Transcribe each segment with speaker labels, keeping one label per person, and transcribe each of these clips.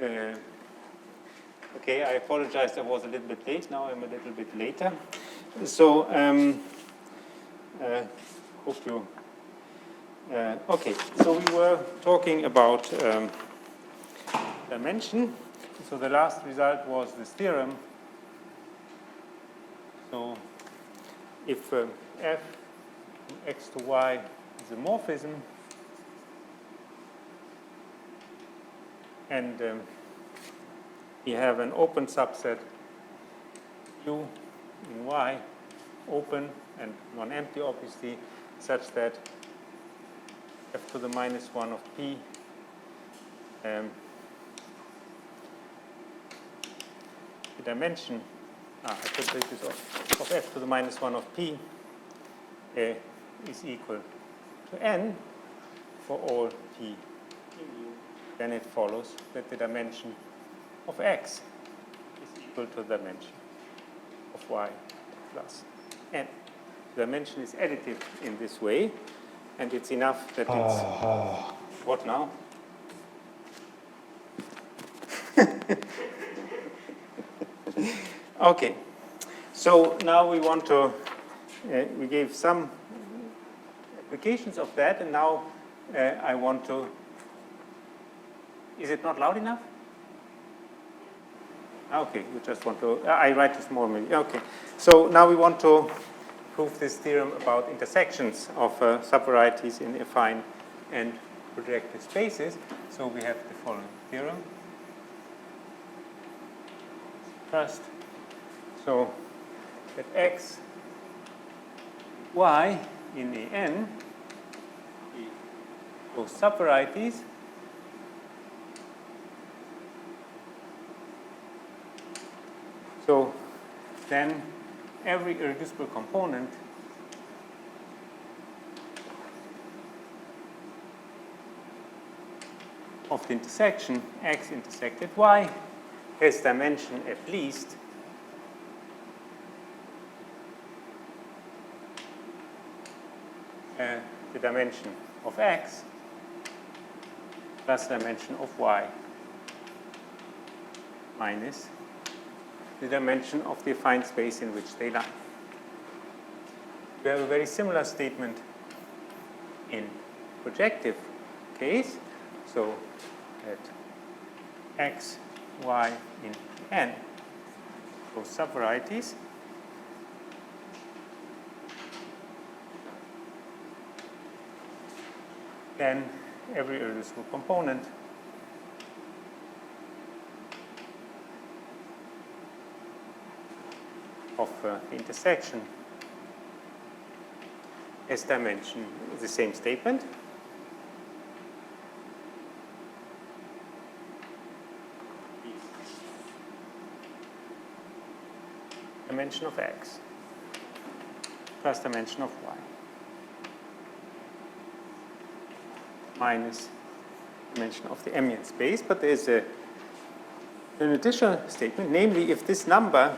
Speaker 1: Okay, I apologize, I was a little bit late. Now I'm a little bit later. So, hope you... okay, so we were talking about dimension. So the last result was this theorem. So if f from x to y is a morphism, and we have an open subset U in Y, open and non-empty obviously, such that f to the minus 1 of p the dimension, I could take this off, of f to the minus 1 of p is equal to n for all p in U. Then it follows that the dimension of x is equal to the dimension of y plus n. The dimension is additive in this way, and it's enough that it's... What now? Okay, so now we want to... we gave some applications of that, and now I want to... Is it not loud enough? Okay, you just want to... I write this more maybe. Okay, so now we want to prove this theorem about intersections of subvarieties in affine and projective spaces. So we have the following theorem. First, so that x, y in the n, those subvarieties so then every irreducible component of the intersection x intersected y has dimension at least the dimension of x plus dimension of y minus the dimension of the affine space in which they lie. We have a very similar statement in projective case. So that x, y in n, those subvarieties, then every irreducible component of the intersection has dimension, the same statement. Dimension of x plus dimension of y minus dimension of the ambient space. But there is an additional statement, namely if this number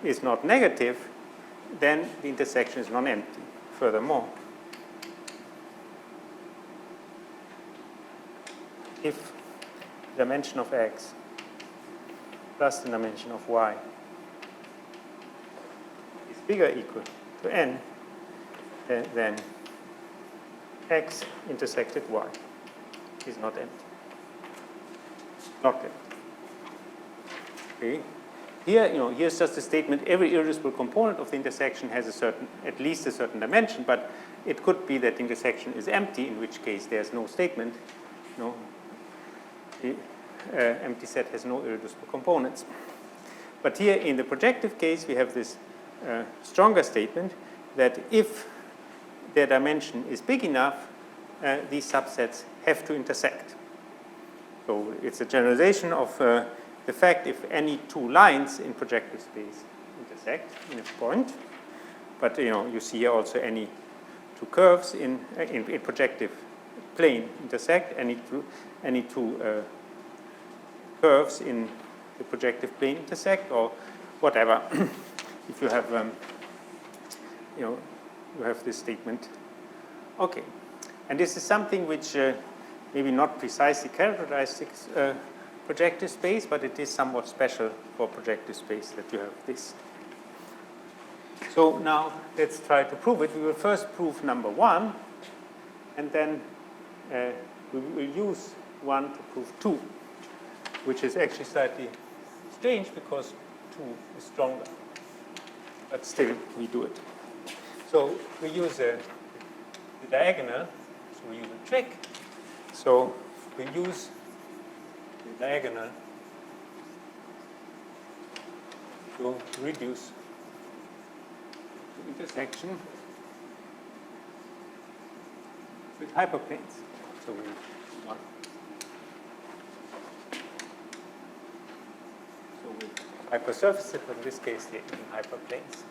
Speaker 1: is not negative, then the intersection is non-empty. Furthermore, if the dimension of x plus the dimension of y is bigger or equal to n, then x intersected y is not empty. Not empty. Okay. Here, here's just a statement. Every irreducible component of the intersection has a certain, at least a certain dimension, but it could be that the intersection is empty, in which case there's no statement. No, the empty set has no irreducible components. But here in the projective case, we have this stronger statement that if their dimension is big enough, these subsets have to intersect. So it's a generalization of the fact if any two lines in projective space intersect in a point, but you see here also any two curves in projective plane intersect, any two curves in the projective plane intersect, or whatever. If you have you have this statement. Okay, and this is something which maybe not precisely characterizes projective space, but it is somewhat special for projective space that you have this. So now let's try to prove it. We will first prove number 1, and then we will use 1 to prove 2, which is actually slightly strange because 2 is stronger. But still, we do it. So we use the diagonal, so we use a trick. So we use the diagonal to reduce the intersection with hyperplanes. So we want. So with hypersurfaces, but in this case, they're in hyperplanes.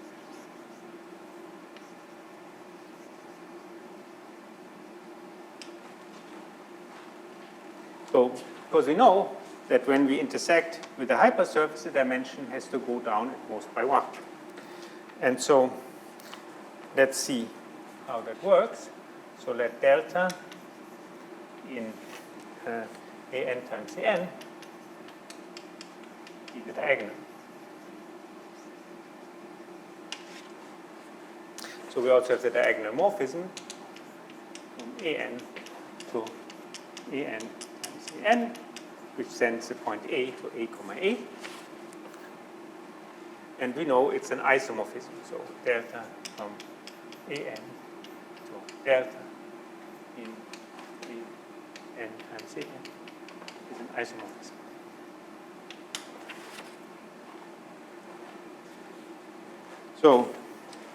Speaker 1: So, because we know that when we intersect with a hypersurface, the dimension has to go down at most by 1. And so, let's see how that works. So let delta in an times an be the diagonal. So we also have the diagonal morphism from an to an times an, which sends the point A to A comma A. And we know it's an isomorphism, so delta from an to delta in an times an is an isomorphism. So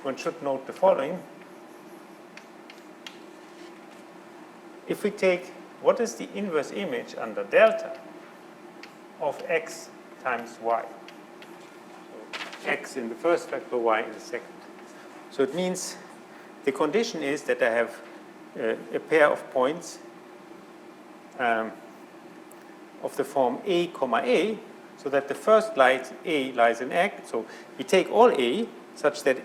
Speaker 1: one should note the following. If we take what is the inverse image under delta of x times y? So x in the first factor, y in the second. So it means the condition is that I have a pair of points of the form a comma a, so that the first a lies in x. So we take all a such that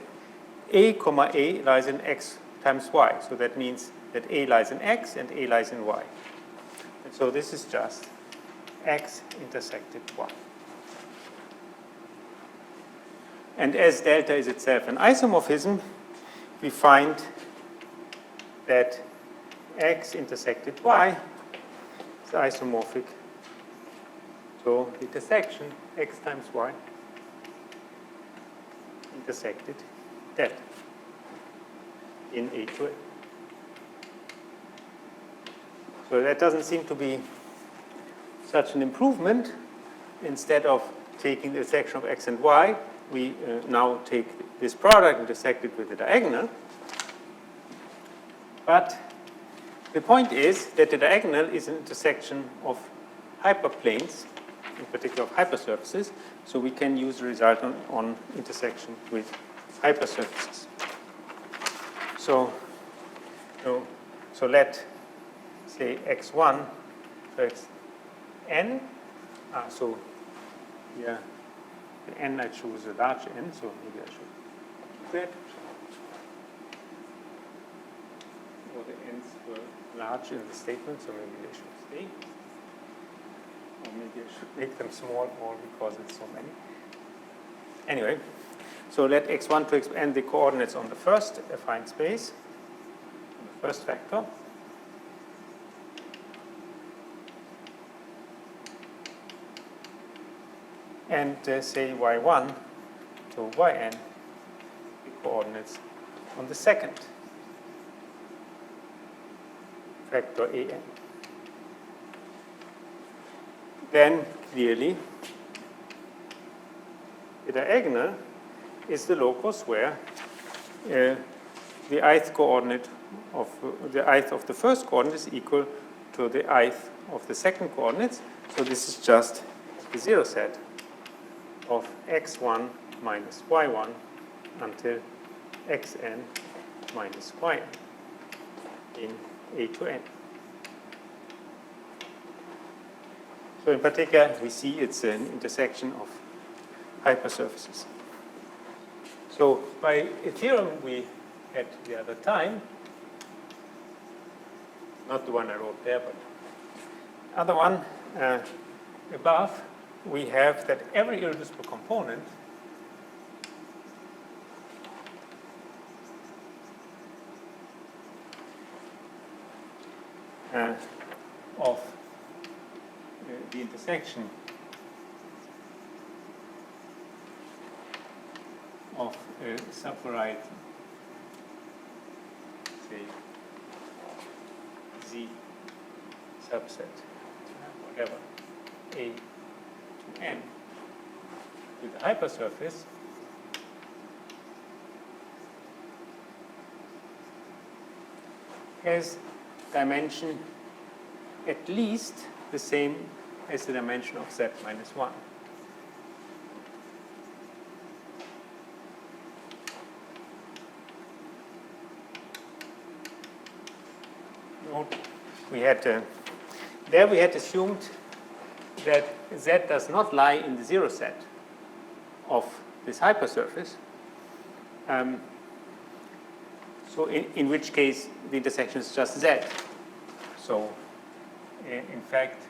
Speaker 1: a comma a lies in x times y. So that means that a lies in x and a lies in y. And so this is just x intersected y. And as delta is itself an isomorphism, we find that x intersected y is isomorphic. So the intersection x times y intersected delta in A to A. So that doesn't seem to be such an improvement. Instead of taking the intersection of x and y, we now take this product intersected with the diagonal. But the point is that the diagonal is an intersection of hyperplanes, in particular of hypersurfaces, so we can use the result on intersection with hypersurfaces. So let say x1 to xn. So here the n I choose a large n, so maybe I should do that. Or the n's were large in the statement, so maybe they should stay. Or maybe I should make them small, all because it's so many. Anyway, so let x1 to xn the coordinates on the first affine space, the first factor. And say y1 to yn the coordinates on the second factor an. Then clearly the diagonal is the locus where the ith coordinate of the ith of the first coordinate is equal to the ith of the second coordinates. So this is just the zero set of x1 minus y1 until xn minus yn in A to n. So in particular, we see it's an intersection of hypersurfaces. So by a theorem we had the other time, not the one I wrote there, but the other one, above, we have that every irreducible component of the intersection of a sub-variety, say Z subset, whatever, A to N, with a hypersurface, has dimension at least the same as the dimension of Z minus 1. Note, we had there we had assumed that Z does not lie in the zero set of this hypersurface. So in which case the intersection is just Z. So in fact,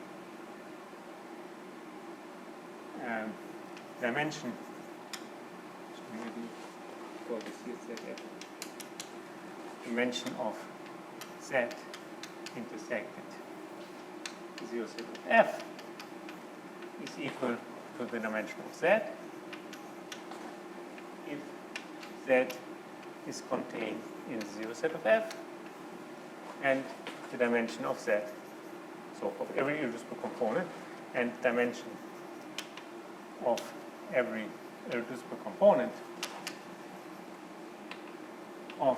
Speaker 1: dimension, so maybe call this here ZF, dimension of Z intersected the zero set of F is equal to the dimension of Z if Z is contained in the zero set of F and the dimension of Z, so of every irreducible component, and dimension of every irreducible component of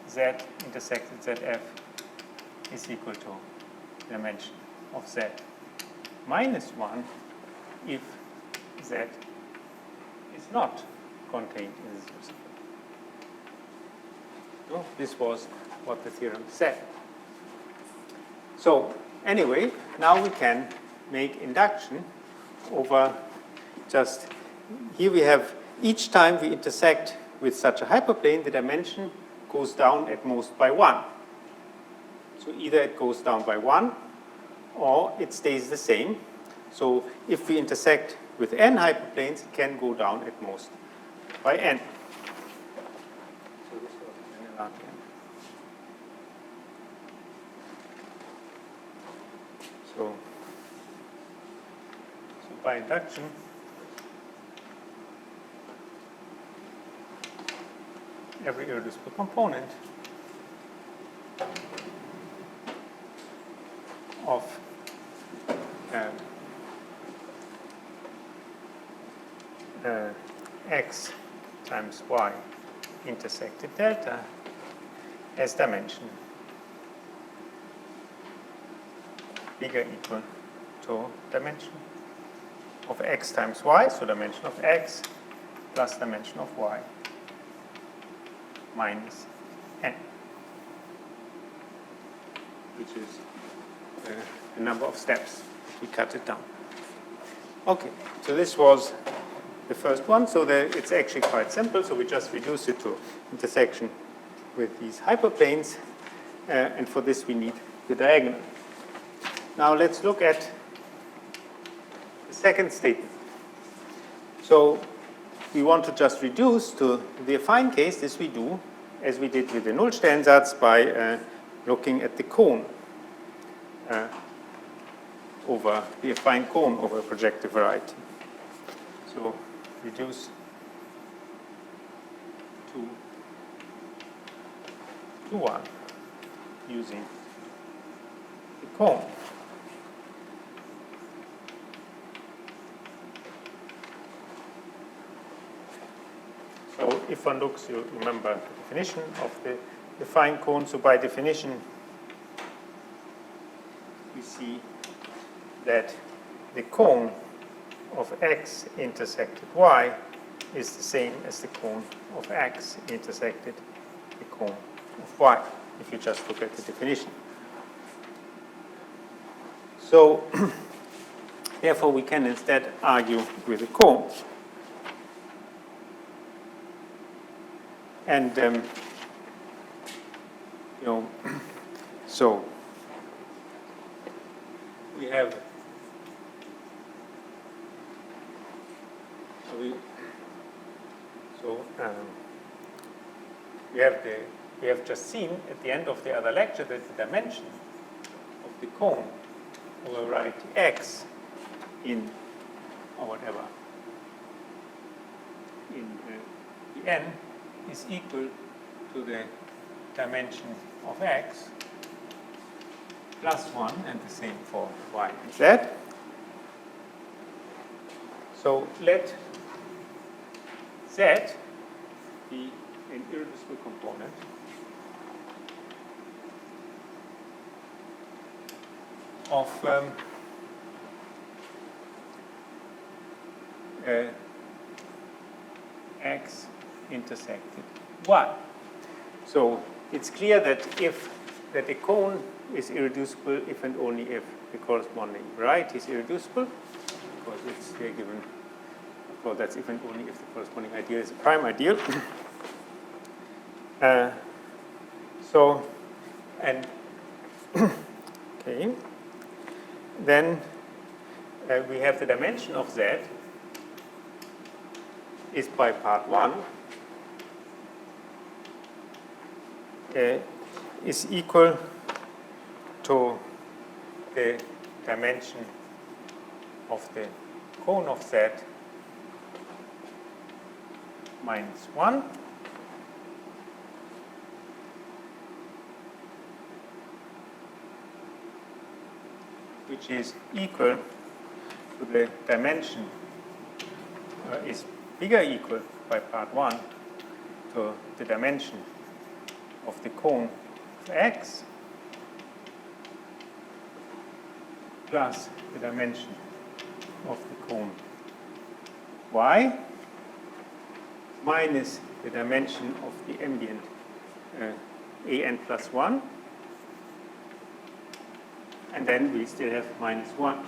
Speaker 1: Z intersected ZF is equal to dimension of Z minus 1 if Z is not contained in the zero set. So this was what the theorem said. So anyway, now we can make induction over just, here we have, each time we intersect with such a hyperplane, the dimension goes down at most by 1. So either it goes down by 1 or it stays the same. So if we intersect with n hyperplanes, it can go down at most by n. So this was n log n. So by induction, every irreducible component of x times y intersected delta has dimension bigger equal to dimension of x times y, so dimension of x plus dimension of y minus n, which is the number of steps. We cut it down. Okay, so this was the first one. So it's actually quite simple. So we just reduce it to intersection with these hyperplanes, and for this we need the diagonal. Now let's look at the second statement. So we want to just reduce to the affine case. This we do as we did with the Nullstellensatz by looking at the cone over the affine cone over a projective variety. So reduce to 1 using the cone. So if one looks, you remember the definition of the affine cone. So by definition, we see that the cone of x intersected y is the same as the cone of x intersected the cone of y, if you just look at the definition. So therefore we can instead argue with the cone. And so we have we have just seen at the end of the other lecture that the dimension of the cone over variety x in or whatever in the n is equal to the dimension of x plus 1, and the same for y and z. So let z be an irreducible component of x intersected y. So it's clear that a cone is irreducible if and only if the corresponding variety is irreducible, because it's here given. Well, that's if and only if the corresponding ideal is a prime ideal. Okay, then we have the dimension of z is by part 1 is equal to the dimension of the cone of z minus 1 which is equal to the dimension is bigger equal by part 1 to the dimension of the cone of x plus the dimension of the cone y minus the dimension of the ambient an plus 1, and then we still have minus 1.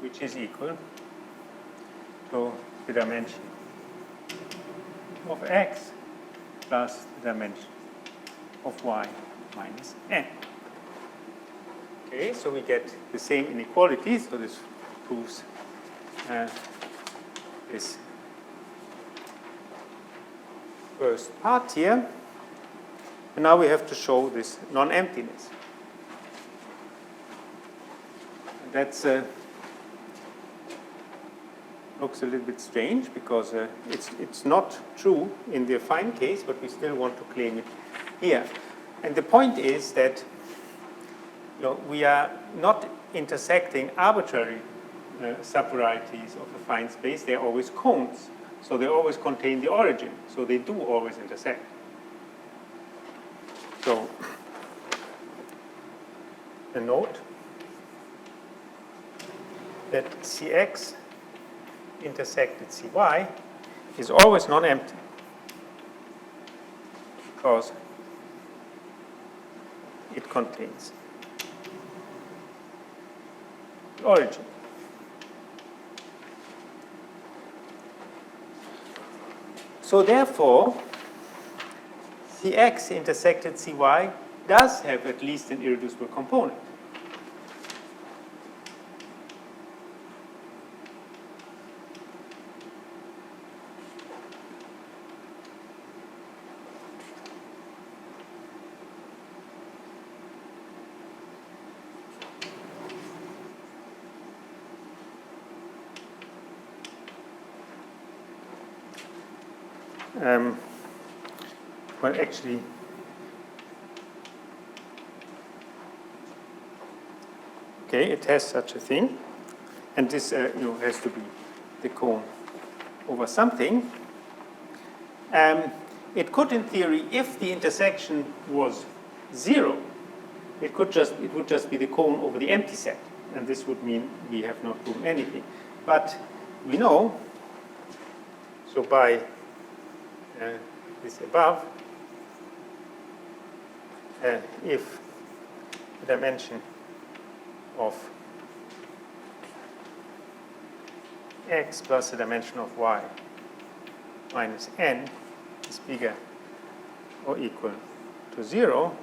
Speaker 1: Which is equal to the dimension of x plus the dimension of y minus n. Okay, so we get the same inequality, so this proves this first part here. And now we have to show this non-emptiness. That's looks a little bit strange because it's not true in the affine case, but we still want to claim it here. And the point is that we are not intersecting arbitrary sub-varieties of affine space. They're always cones, so they always contain the origin. So they do always intersect. So a note that Cx intersected Cy is always non-empty because it contains the origin. So therefore, Cx intersected Cy does have at least an irreducible component. Well, actually, okay, it has such a thing, and this has to be the cone over something. It could, in theory, if the intersection was 0, it would just be the cone over the empty set, and this would mean we have not proven anything. But we know, so by this above, if the dimension of x plus the dimension of y minus n is bigger or equal to to 0,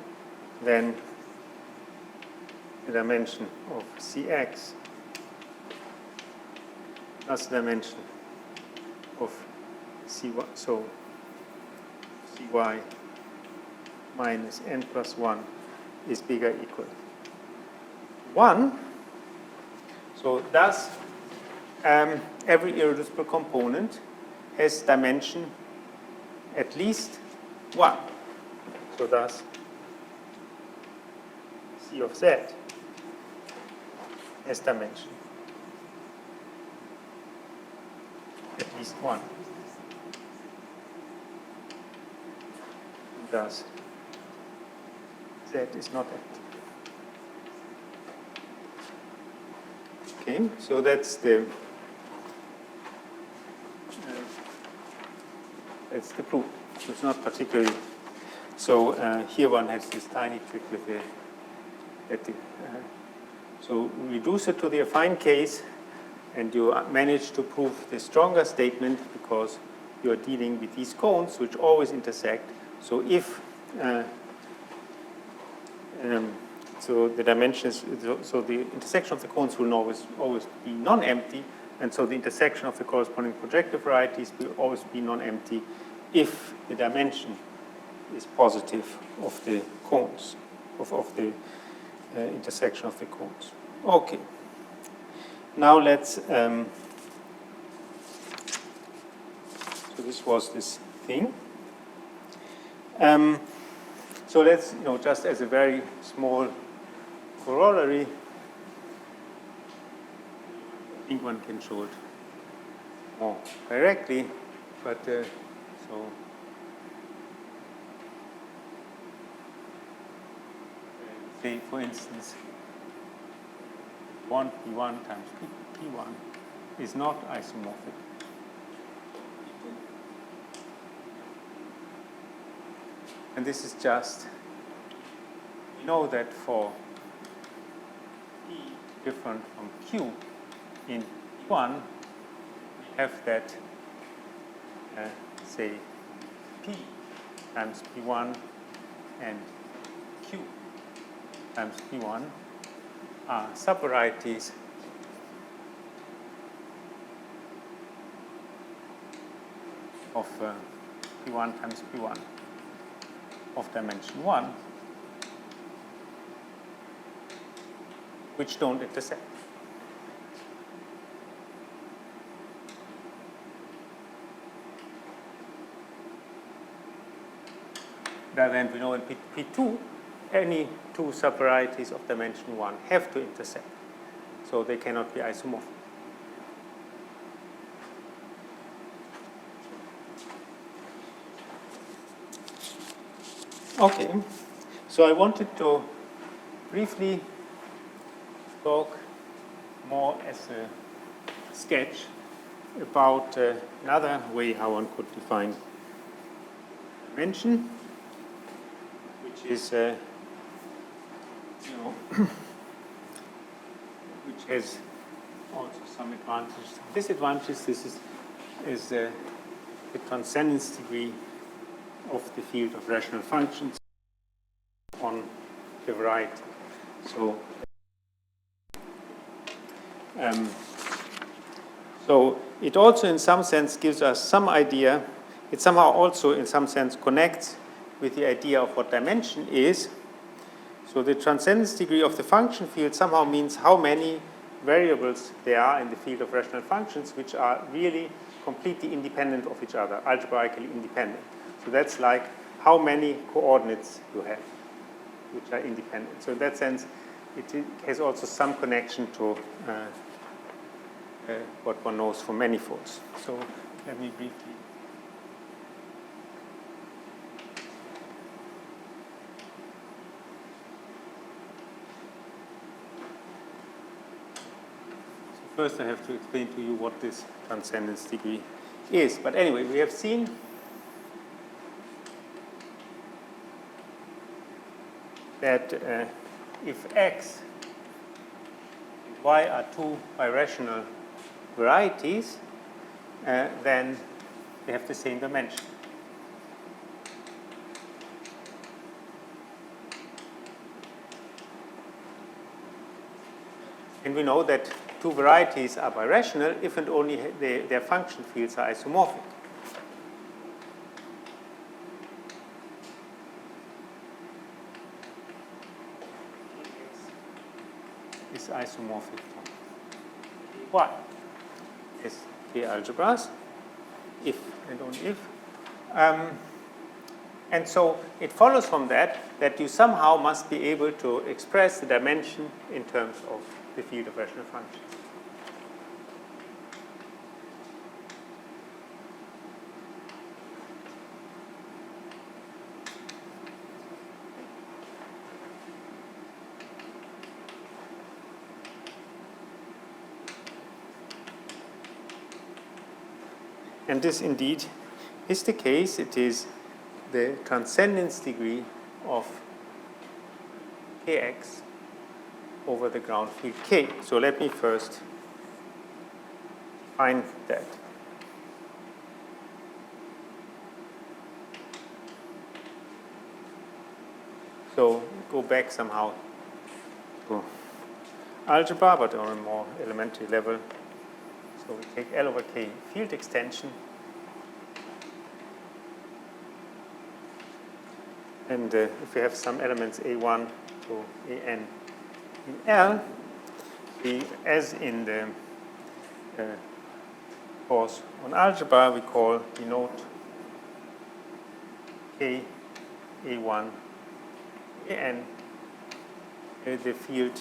Speaker 1: then the dimension of Cx plus the dimension of Cy, so Cy minus n plus 1 is bigger or equal to 1. So thus, every irreducible component has dimension at least 1. So thus, C of Z has dimension at least 1. Thus, Z is not empty. Okay, so that's the proof. So it's not particularly. So here one has this tiny trick with the. So reduce it to the affine case, and you manage to prove the stronger statement because you are dealing with these cones which always intersect. So if so the dimensions, so the intersection of the cones will always be non-empty, and so the intersection of the corresponding projective varieties will always be non-empty if the dimension is positive of the cones, of the intersection of the cones. Okay. Now let's. So this was this thing. So let's, just as a very small corollary, I think one can show it more directly, but so say, for instance, 1p1 times p1 is not isomorphic. And this is just, we know that for P different from Q in P1, we have that, say, P times P1 and Q times P1 are sub-varieties of P1 times P1 of dimension 1, which don't intersect. Then we know in P2, any two sub-varieties of dimension 1 have to intersect. So they cannot be isomorphic. Okay, so I wanted to briefly talk more as a sketch about another way how one could define dimension, which is, which has also some advantages, some disadvantages. This is the transcendence degree of the field of rational functions on the variety. So it also in some sense gives us some idea. It somehow also in some sense connects with the idea of what dimension is. So the transcendence degree of the function field somehow means how many variables there are in the field of rational functions which are really completely independent of each other, algebraically independent. So that's like how many coordinates you have, which are independent. So in that sense, it has also some connection to what one knows from manifolds. So let me briefly. So first I have to explain to you what this transcendence degree is. But anyway, we have seen that if x and y are two birational varieties, then they have the same dimension. And we know that two varieties are birational if and only their function fields are isomorphic. Is isomorphic from Y. Yes, K algebras, if and only if. And so it follows from that you somehow must be able to express the dimension in terms of the field of rational functions. And this indeed is the case. It is the transcendence degree of Kx over the ground field K. So let me first find that. So go back somehow to algebra, but on a more elementary level. So we take L over K field extension. And if we have some elements A1 to AN in L, we, as in the course on algebra, we denote K A1 AN the field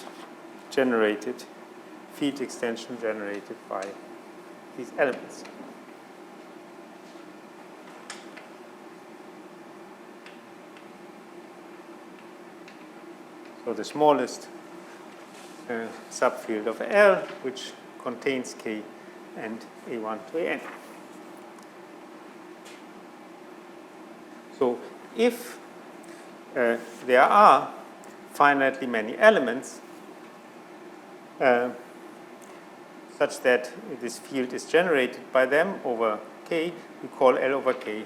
Speaker 1: generated, field extension generated by these elements. So the smallest subfield of L, which contains K and A1 to AN. So if there are finitely many elements such that this field is generated by them over K, we call L over K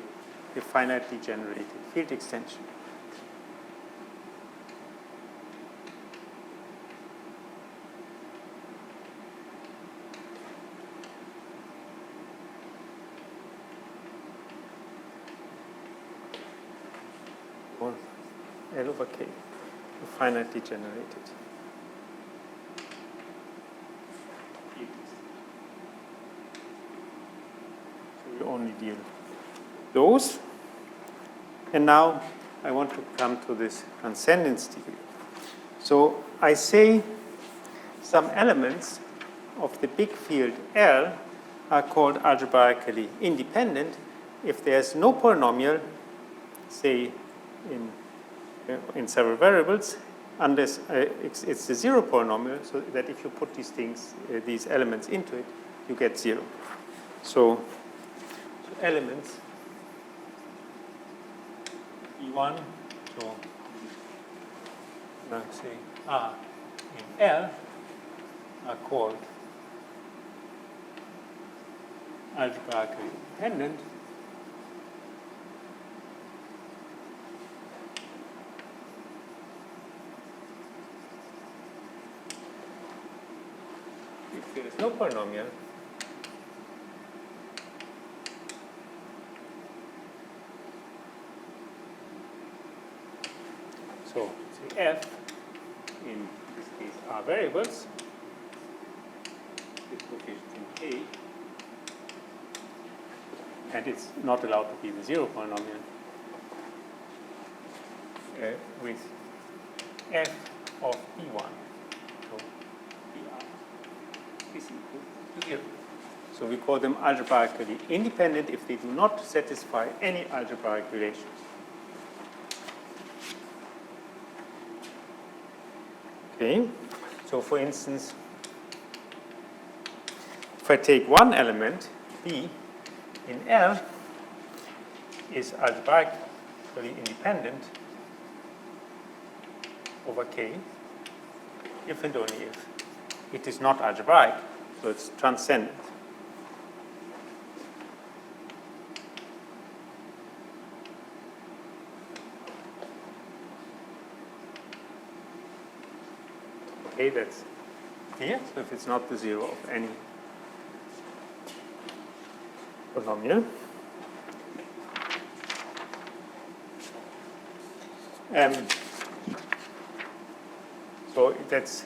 Speaker 1: the finitely generated field extension. L over K, finitely generated. So we only deal those. And now I want to come to this transcendence degree. So I say some elements of the big field L are called algebraically independent if there's no polynomial, say in several variables, unless it's the zero polynomial, so that if you put these things, these elements into it, you get zero. So elements E1, so let's say R in L are called algebraically independent if there is no polynomial so say F in this case are variables with coefficients in K, and it's not allowed to be the zero polynomial with F of P1. So PR is equal to 0. So we call them algebraically independent if they do not satisfy any algebraic relations. Okay, so for instance, if I take one element, B, in L, is algebraically independent over K, if and only if it is not algebraic, so it's transcendent. Okay, that's here, so if it's not the zero of any polynomial. So that's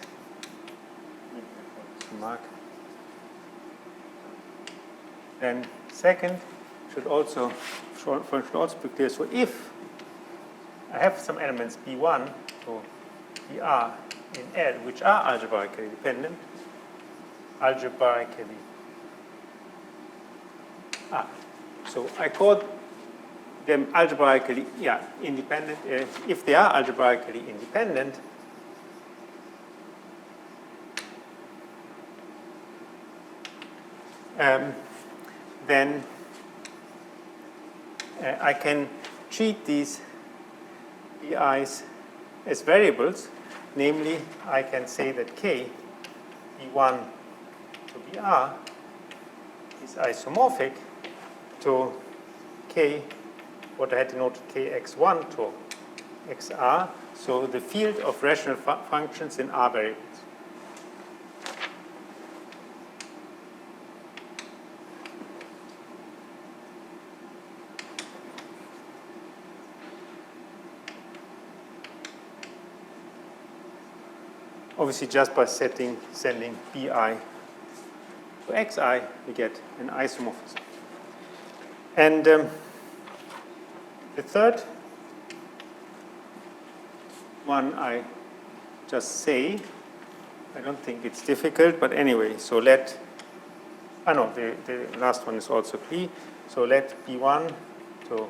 Speaker 1: mark. Then second should also be clear. So if I have some elements B1 or BR in L which are algebraically dependent, so I call them algebraically independent. If they are algebraically independent, then I can treat these BIs as variables. Namely, I can say that K, B1 to BR, is isomorphic to K, what I had denoted Kx1 to XR, so the field of rational functions in R variables. Obviously, just by sending BI to XI, we get an isomorphism. And the third one I just say, I don't think it's difficult, but anyway, so let, the last one is also clear. So let B1 to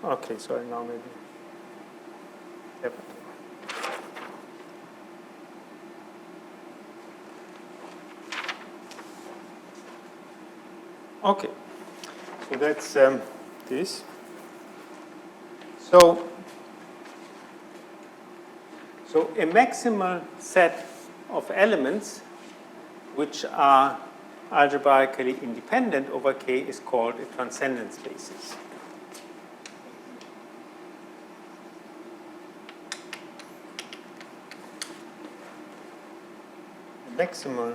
Speaker 1: okay, so now maybe. Okay, so that's this. So a maximal set of elements which are algebraically independent over K is called a transcendence basis. Maximal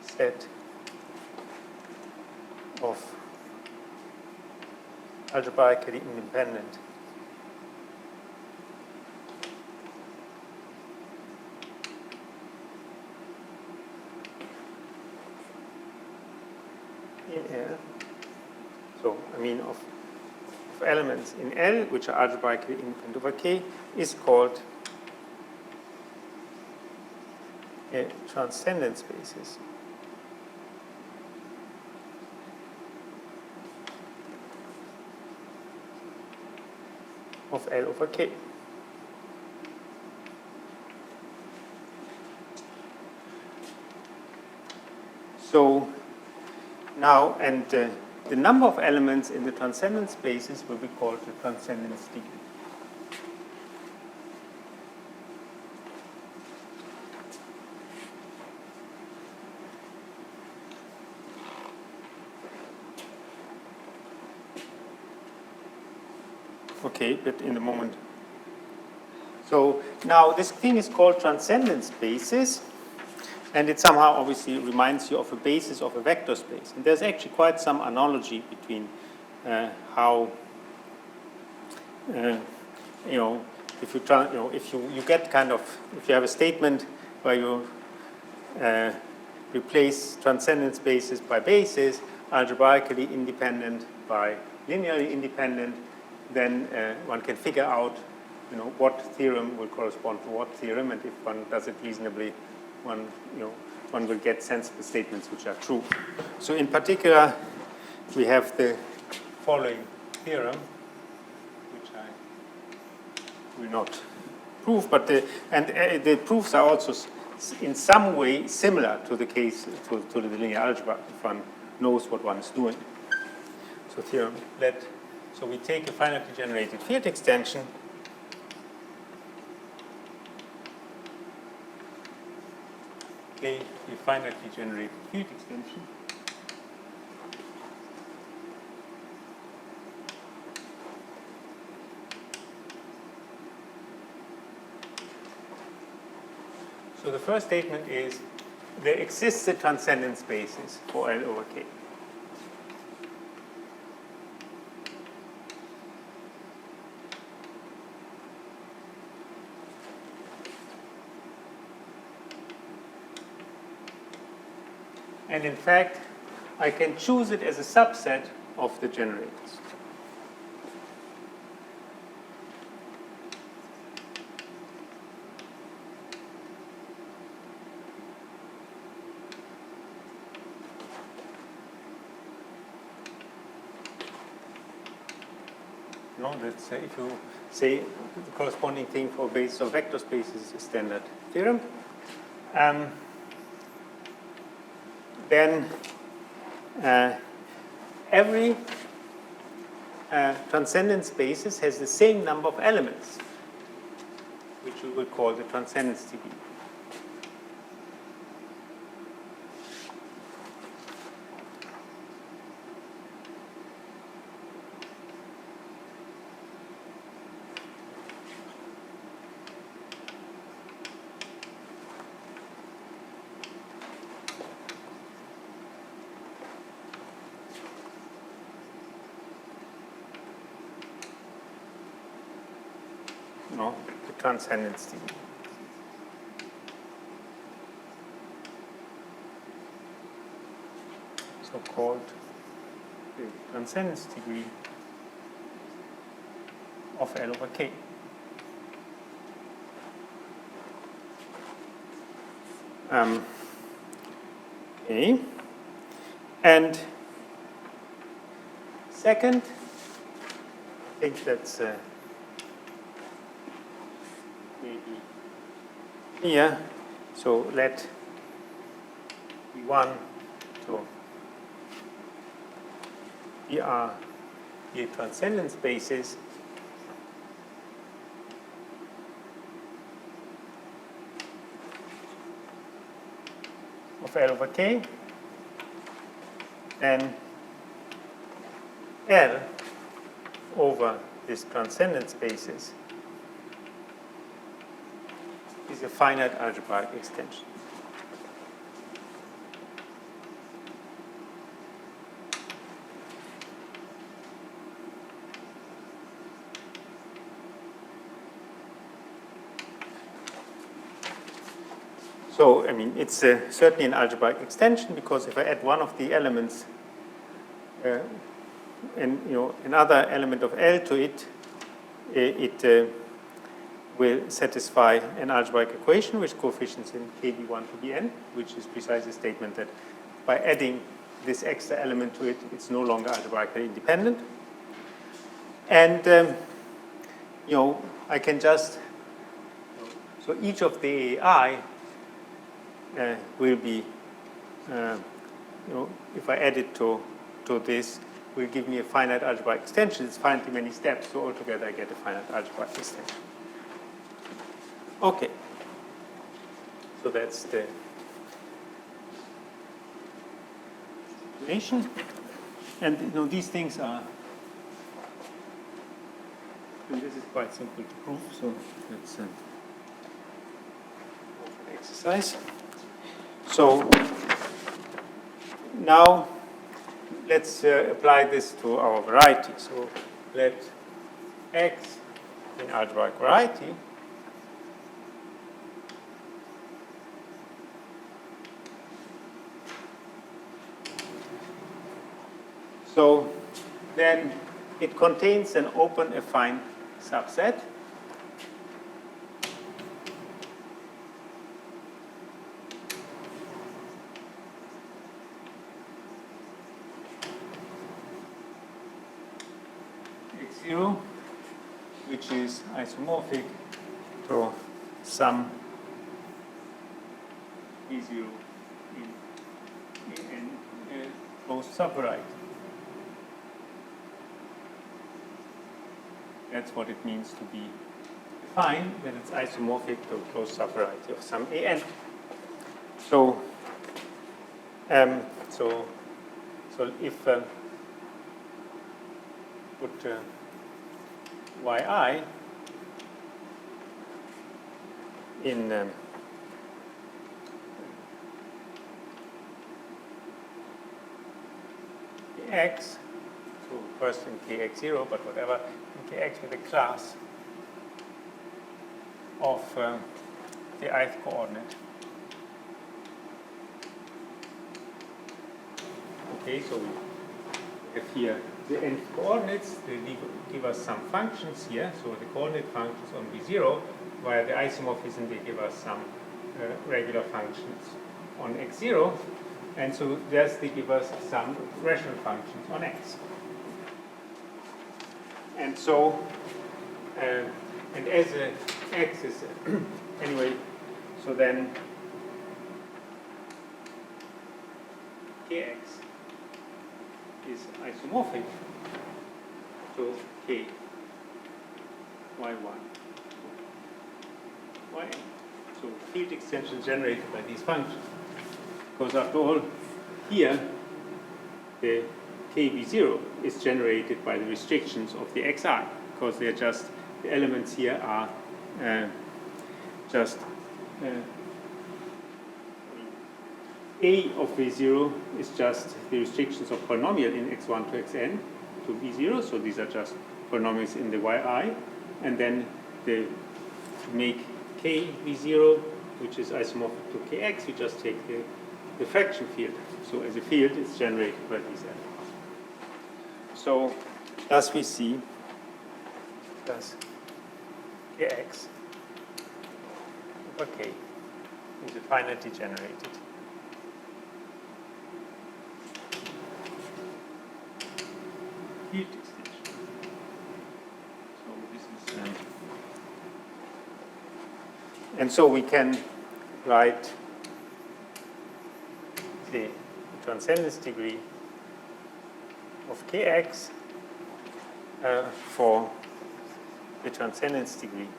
Speaker 1: set of algebraically independent in L. So I mean of elements in L which are algebraically independent over K is called a transcendence basis. Of L over K. So now, and the number of elements in the transcendence basis will be called the transcendence degree. Okay, but in the moment. So now this thing is called transcendence basis, and it somehow obviously reminds you of a basis of a vector space. And there's actually quite some analogy between how if you try, if you get kind of, if you have a statement where you replace transcendence basis by basis, algebraically independent by linearly independent, then one can figure out, what theorem will correspond to what theorem, and if one does it reasonably, one will get sensible statements which are true. So in particular, we have the following theorem, which I will not prove, but the proofs are also in some way similar to the case to the linear algebra, if one knows what one is doing. So theorem, so we take a finitely generated field extension, a finitely generated field extension, So the first statement is there exists a transcendence basis for L over K. And in fact, I can choose it as a subset of the generators. No, that's if you say the corresponding thing for basis of vector space is a standard theorem. Then every transcendence basis has the same number of elements, which we will call the transcendence degree. No, the transcendence degree. So called the transcendence degree of L over K. Okay. And second, I think that's maybe here. So let B1 so we are the transcendence basis of L over K, then L over this transcendence basis is a finite algebraic extension. So, I mean, it's certainly an algebraic extension because if I add one of the elements and another element of L to it, it will satisfy an algebraic equation with coefficients in kb1 to bn, which is precisely a statement that by adding this extra element to it, it's no longer algebraically independent. And I can just so each of the AI will be if I add it to this, will give me a finite algebraic extension. It's finitely many steps, so altogether I get a finite algebraic extension. Okay, so that's the situation. And these things are, and this is quite simple to prove, so that's an exercise. So now let's apply this to our variety. So let X in algebraic variety so then it contains an open affine subset. X0, which is isomorphic to some E0 in a closed subvariety. That's what it means to be affine, that it's isomorphic to a closed subvariety of some AN. So, so if put yi in kx, so first in kx0, but whatever, in kx with a class of the ith coordinate. Okay, so we have here the nth coordinates. They give us some functions here, so the coordinate functions on V0, via the isomorphism they give us some regular functions on x0, and so thus they give us some rational functions on x. And so, and as a x is anyway, so then kx is isomorphic to k y1 yn. So field extension generated by these functions. Because after all, here the kv0 is generated by the restrictions of the xi, because they're just, the elements here are just a of v0 is just the restrictions of polynomial in x1 to xn to v0, so these are just polynomials in the yi, and then to make k v0, which is isomorphic to kx, we just take the fraction field. So as a field, it's generated by these elements. So as we see, thus kx over k is a finitely generated field extension. So this is and so we can write the transcendence degree of kx for the transcendence degree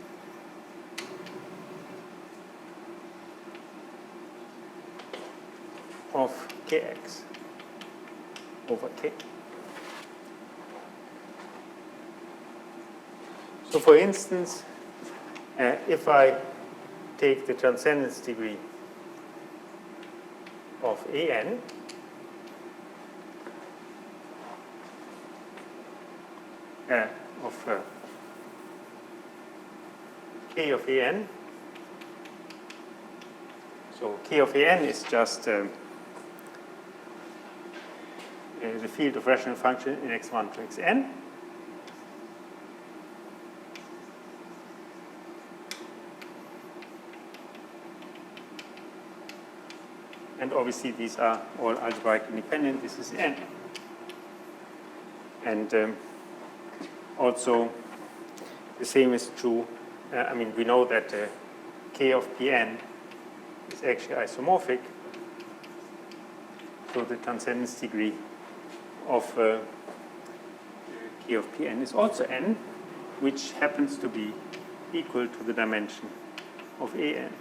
Speaker 1: of kx over k. So for instance, if I take the transcendence degree of an of k of an, so k of an is just the field of rational function in x1 to xn. And obviously these are all algebraic independent. This is n. And also the same is true. I mean, we know that k of Pn is actually isomorphic. So the transcendence degree of k of Pn is also n, which happens to be equal to the dimension of an.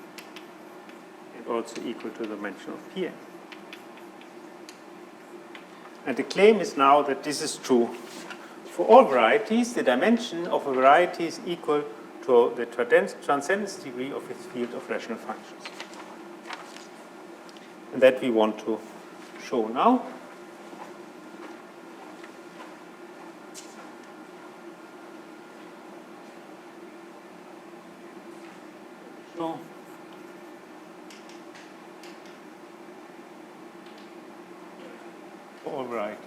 Speaker 1: Also equal to the dimension of Pn. And the claim is now that this is true for all varieties. The dimension of a variety is equal to the transcendence degree of its field of rational functions. And that we want to show now. So all varieties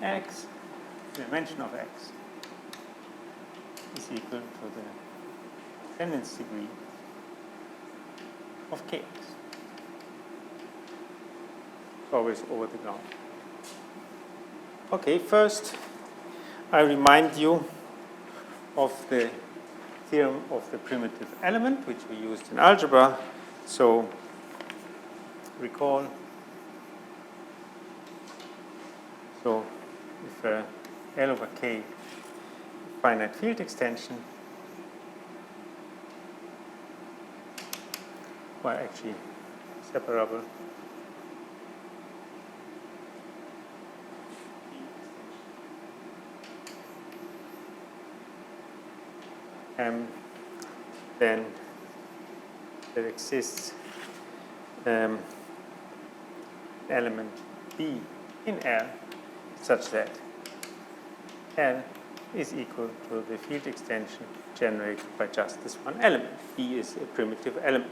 Speaker 1: x, the dimension of x is equal to the transcendence degree of kx, always over the ground. Okay, first I remind you of the theorem of the primitive element, which we used in algebra. So recall, so if L over K finite field extension, well actually separable, then there exists element B in L such that L is equal to the field extension generated by just this one element. B is a primitive element.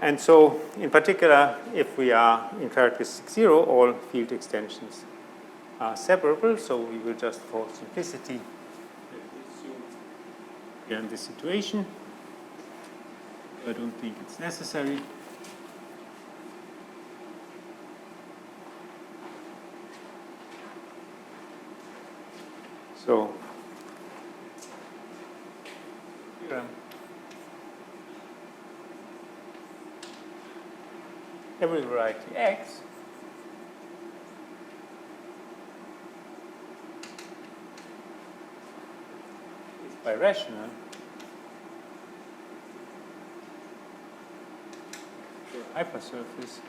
Speaker 1: And so, in particular, if we are in characteristic 0, all field extensions are separable. So we will just, for simplicity, assume we are in this situation. I don't think it's necessary. So, Theorem. Every variety X is birational for a hypersurface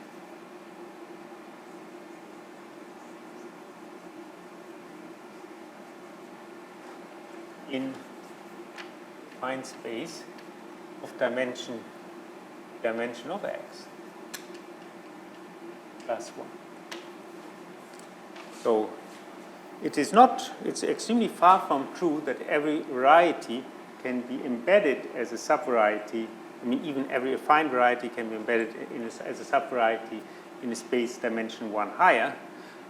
Speaker 1: in fine space of dimension of X plus 1. So it is not, it's extremely far from true that every variety can be embedded as a subvariety. I mean, even every affine variety can be embedded as a subvariety in a space dimension 1 higher,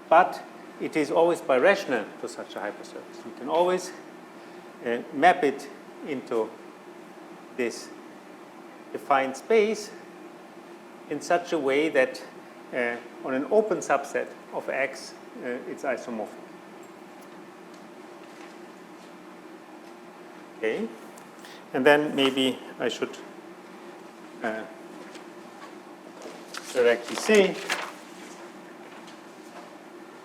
Speaker 1: but it is always birational to such a hypersurface. You can always map it into this defined space in such a way that on an open subset of X, it's isomorphic. Okay, and then maybe I should directly say,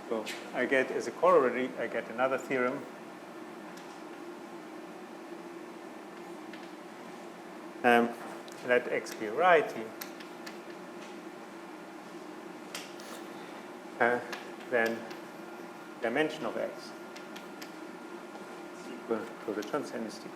Speaker 1: so I get as a corollary, I get another theorem. Let X be a variety. Then dimension of X is equal to the transcendence degree.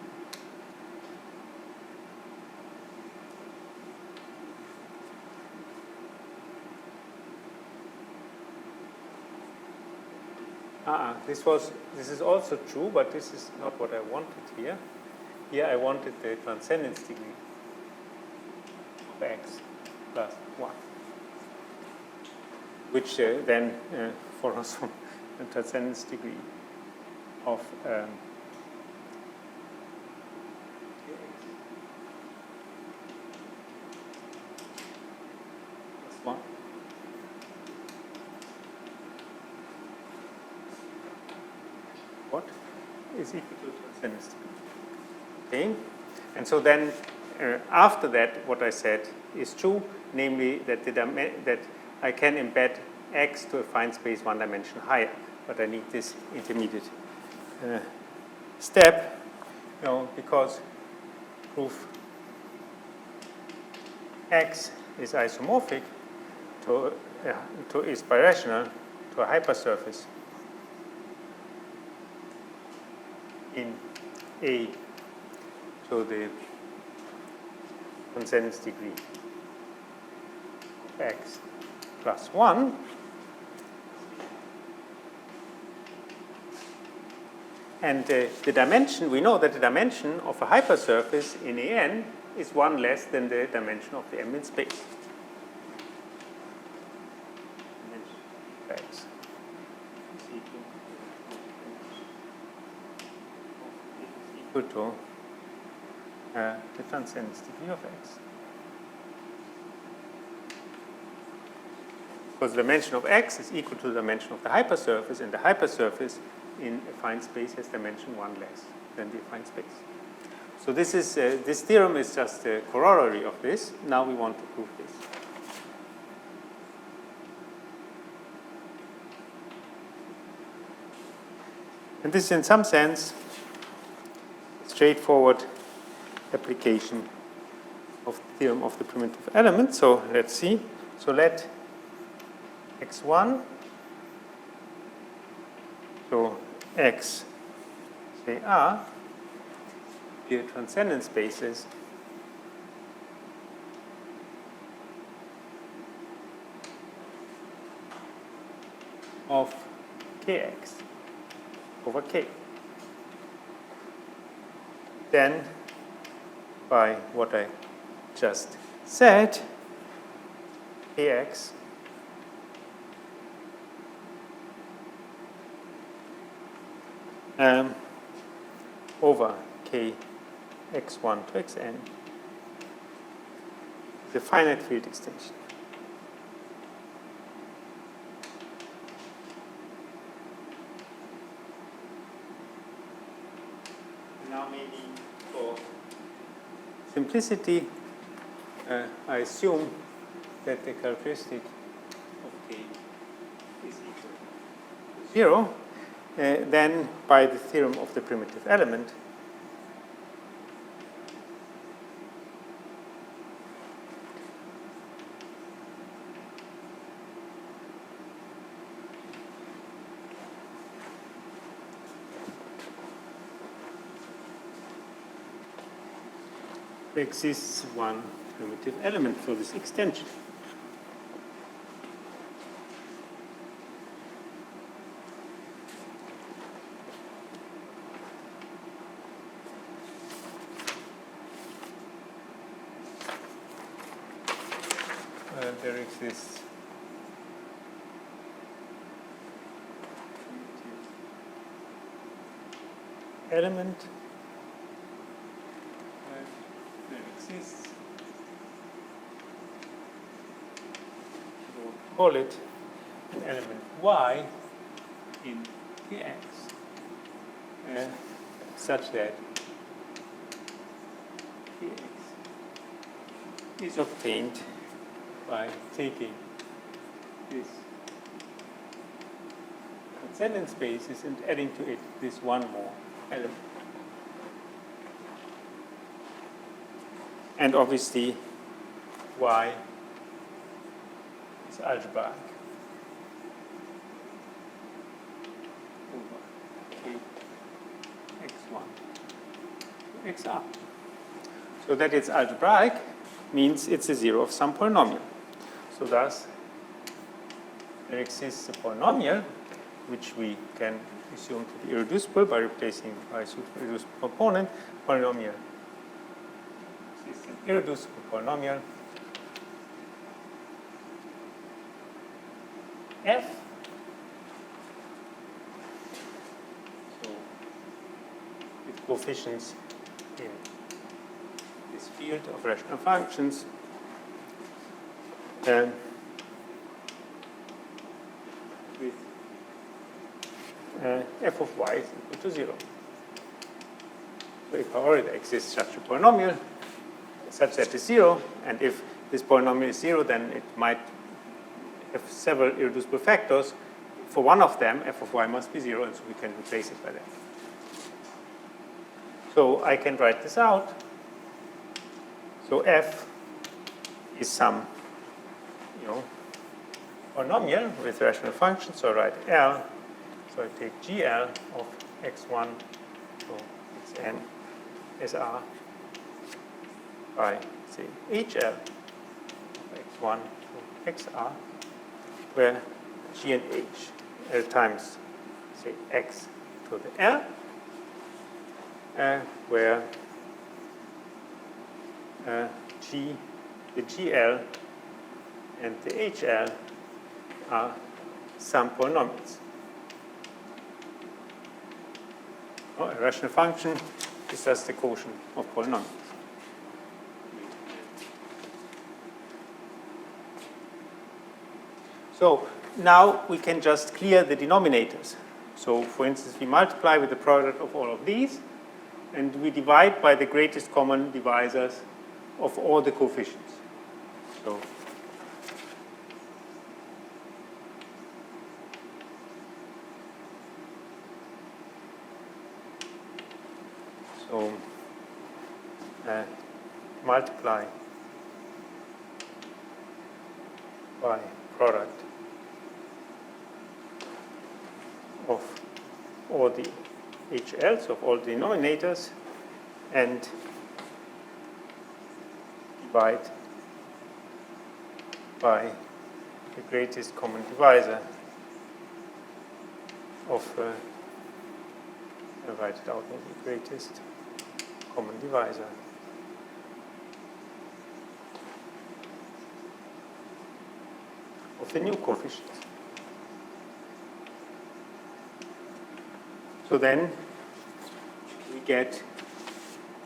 Speaker 1: This is also true, but this is not what I wanted here. Here I wanted the transcendence degree of X plus 1. Which then follows from the transcendence degree of plus 1. What is equal to transcendence degree? Okay, and so then after that, what I said is true, namely that that I can embed X to a fine space 1 dimension higher, but I need this intermediate step, because proof X is isomorphic is birational to a hypersurface in A to the transcendence degree of X plus 1, and the dimension, we know that the dimension of a hypersurface in AN is 1 less than the dimension of the M in space. X is equal to the transcendence degree of X. Because the dimension of X is equal to the dimension of the hypersurface, and the hypersurface in a fine space has dimension 1 less than the affine space. So this is this theorem is just a corollary of this. Now we want to prove this. And this is in some sense a straightforward application of the theorem of the primitive element. So let's see. So let X1, so X, say R, be a transcendence basis of kx over k. Then, by what I just said, kx over k x1 to xn, the finite field extension. Now maybe for simplicity, I assume that the characteristic of k is equal to 0. Then by the theorem of the primitive element, there exists one primitive element for this extension. There exists element that exists, we'll call it an element y in kx, such that kx is obtained by taking this transcendence basis and adding to it this one more element. And obviously, y is algebraic over k x1 to xr. So that it's algebraic means it's a zero of some polynomial. So thus, there exists a polynomial which we can assume to be irreducible by replacing by a suitable irreducible component. Polynomial is an irreducible polynomial f. So with coefficients in this field of rational functions. With f of y is equal to 0. So if however there exists such a polynomial, such that is 0, and if this polynomial is 0, then it might have several irreducible factors. For one of them, f of y must be 0, and so we can replace it by that. So I can write this out. So f is some polynomial with rational functions. So I write L. So I take GL of x1 to xn as R by, say, HL of x1 to xr, where G and H L times, say, x to the L, where G, the GL and the HL are some polynomials. A rational function is just the quotient of polynomials. So now we can just clear the denominators. So for instance, we multiply with the product of all of these, and we divide by the greatest common divisors of all the coefficients. So multiply by product of all the HLs, of all the denominators, and divide by the greatest common divisor of, I write it out, maybe greatest common divisor. Of the new coefficients. So then we get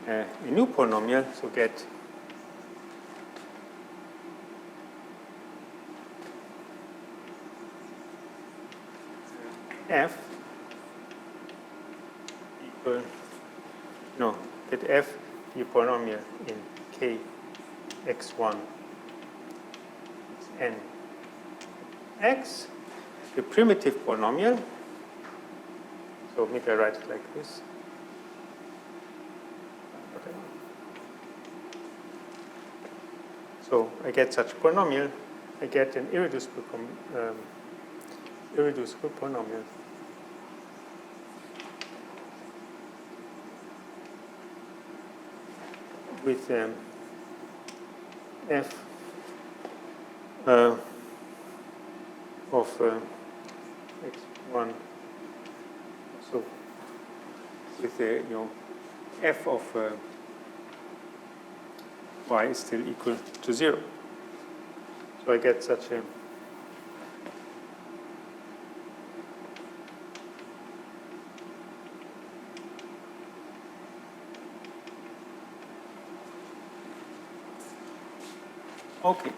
Speaker 1: a new polynomial, so get f equal, no, get f be a polynomial in k x1 n x, the primitive polynomial. So maybe I write it like this. Okay. So I get such a polynomial. I get an irreducible polynomial. With f of x1. So with f of y is still equal to 0. So I get such a okay.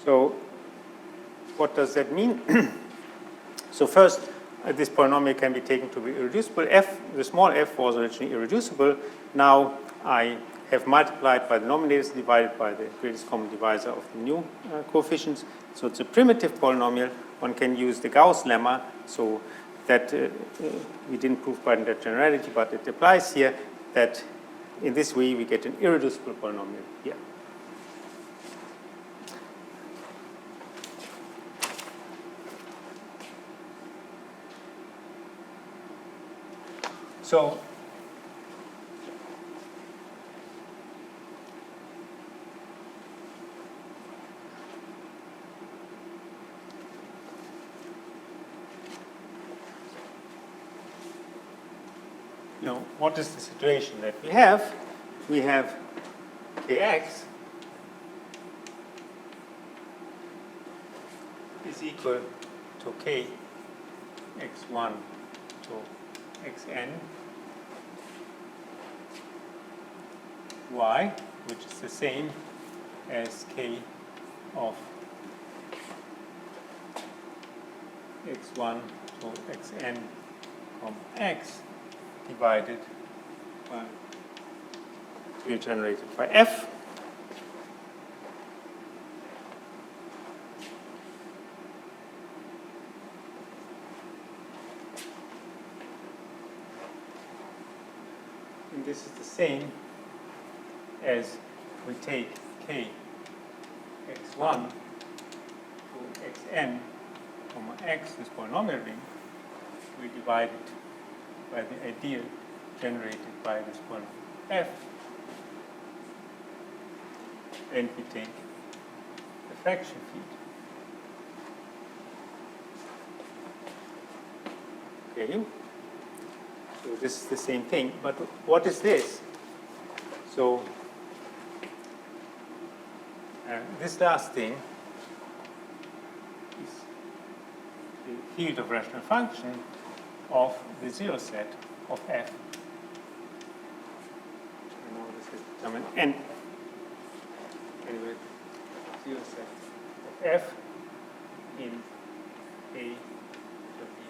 Speaker 1: So what does that mean? So first, this polynomial can be taken to be irreducible. F, the small f was originally irreducible. Now I have multiplied by the denominators, divided by the greatest common divisor of the new coefficients. So it's a primitive polynomial. One can use the Gauss lemma, so that we didn't prove by that generality, but it applies here, that in this way we get an irreducible polynomial here. So what is the situation that we have? We have kx is equal to k x1 to xn y, which is the same as k of x1 to xn comma x divided by generated by f. And this is the same as we take k x1 to xn comma x, this polynomial ring, we divide it by the ideal generated by this polynomial f, and we take the fraction field. Okay, so this is the same thing, but what is this? So this last thing is the field of rational function of the zero set of f. I know this is determined n. Anyway, zero set of f in a to b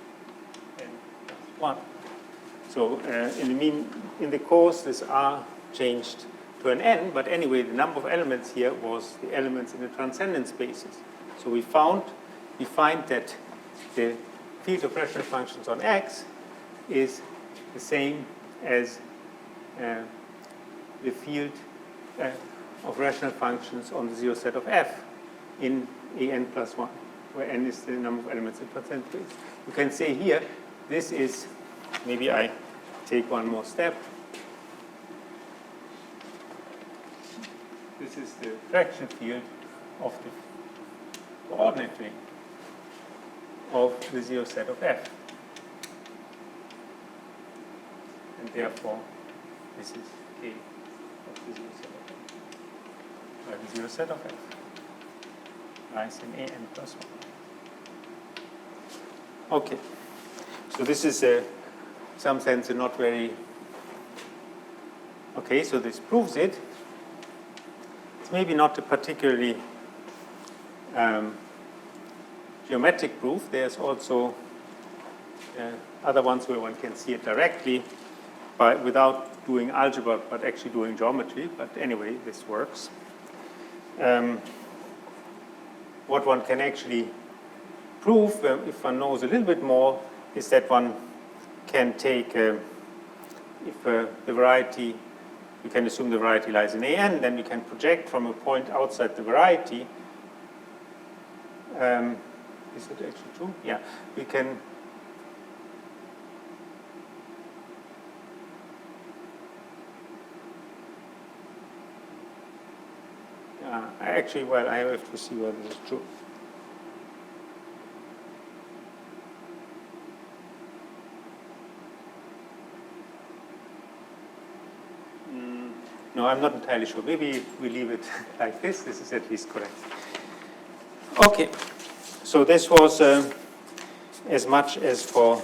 Speaker 1: n plus 1. So in the course, this r changed to an n, but anyway, the number of elements here was the elements in the transcendence basis. So we find that the field of rational functions on x is the same as the field of rational functions on the zero set of f in a n plus 1, where n is the number of elements in transcendence basis. You can say here, this is, maybe I take one more step. this is the fraction field of the coordinate ring of the zero set of F. And therefore, this is K of the zero set of F. Where the zero set of F lies in AN plus 1. Okay. So this is, in some sense, a not very... Okay, so this proves it. It's maybe not a particularly geometric proof. There's also other ones where one can see it directly without doing algebra, but actually doing geometry. But anyway, this works. What one can actually prove, if one knows a little bit more, is that one can take, if the variety, you can assume the variety lies in AN, then you can project from a point outside the variety. Is it actually true? Yeah, we can. Actually, well, I have to see whether this is true. No, I'm not entirely sure. Maybe we leave it like this. This is at least correct. Okay, so this was as much as for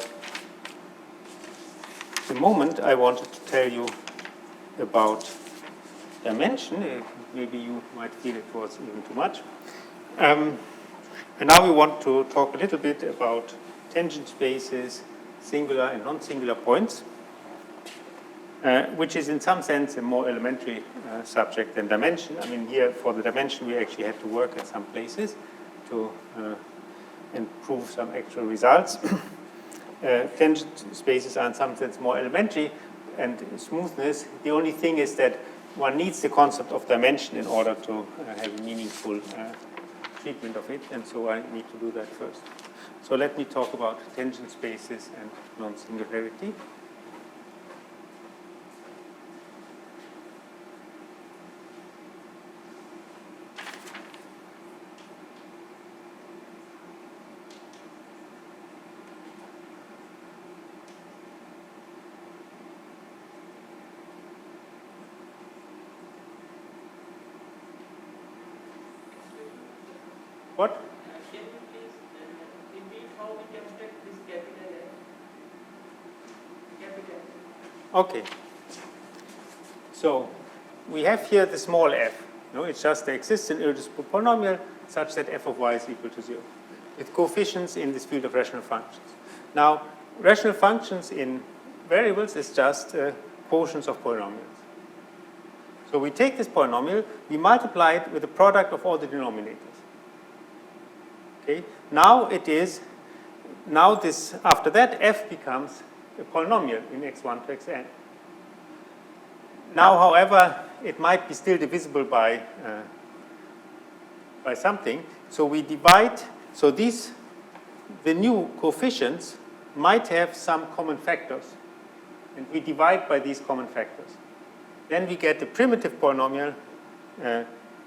Speaker 1: the moment I wanted to tell you about dimension. Maybe you might feel it was even too much. And now we want to talk a little bit about tangent spaces, singular and non-singular points. Which is in some sense a more elementary subject than dimension. I mean, here for the dimension we actually had to work at some places to improve some actual results. Tangent spaces are in some sense more elementary, and smoothness, the only thing is that one needs the concept of dimension in order to have a meaningful treatment of it, and so I need to do that first. So let me talk about tangent spaces and non-singularity. What?
Speaker 2: Can you please repeat how we construct this capital F? Capital.
Speaker 1: Okay. So we have here the small f. No, it's just there exists an irreducible polynomial such that f of y is equal to 0, with coefficients in this field of rational functions. Now, rational functions in variables is just quotients of polynomials. So we take this polynomial, we multiply it with the product of all the denominators. Okay. Now it is, after that f becomes a polynomial in x1 to xn. Now, however, it might be still divisible by something. So we divide, so the new coefficients might have some common factors, and we divide by these common factors. Then we get the primitive polynomial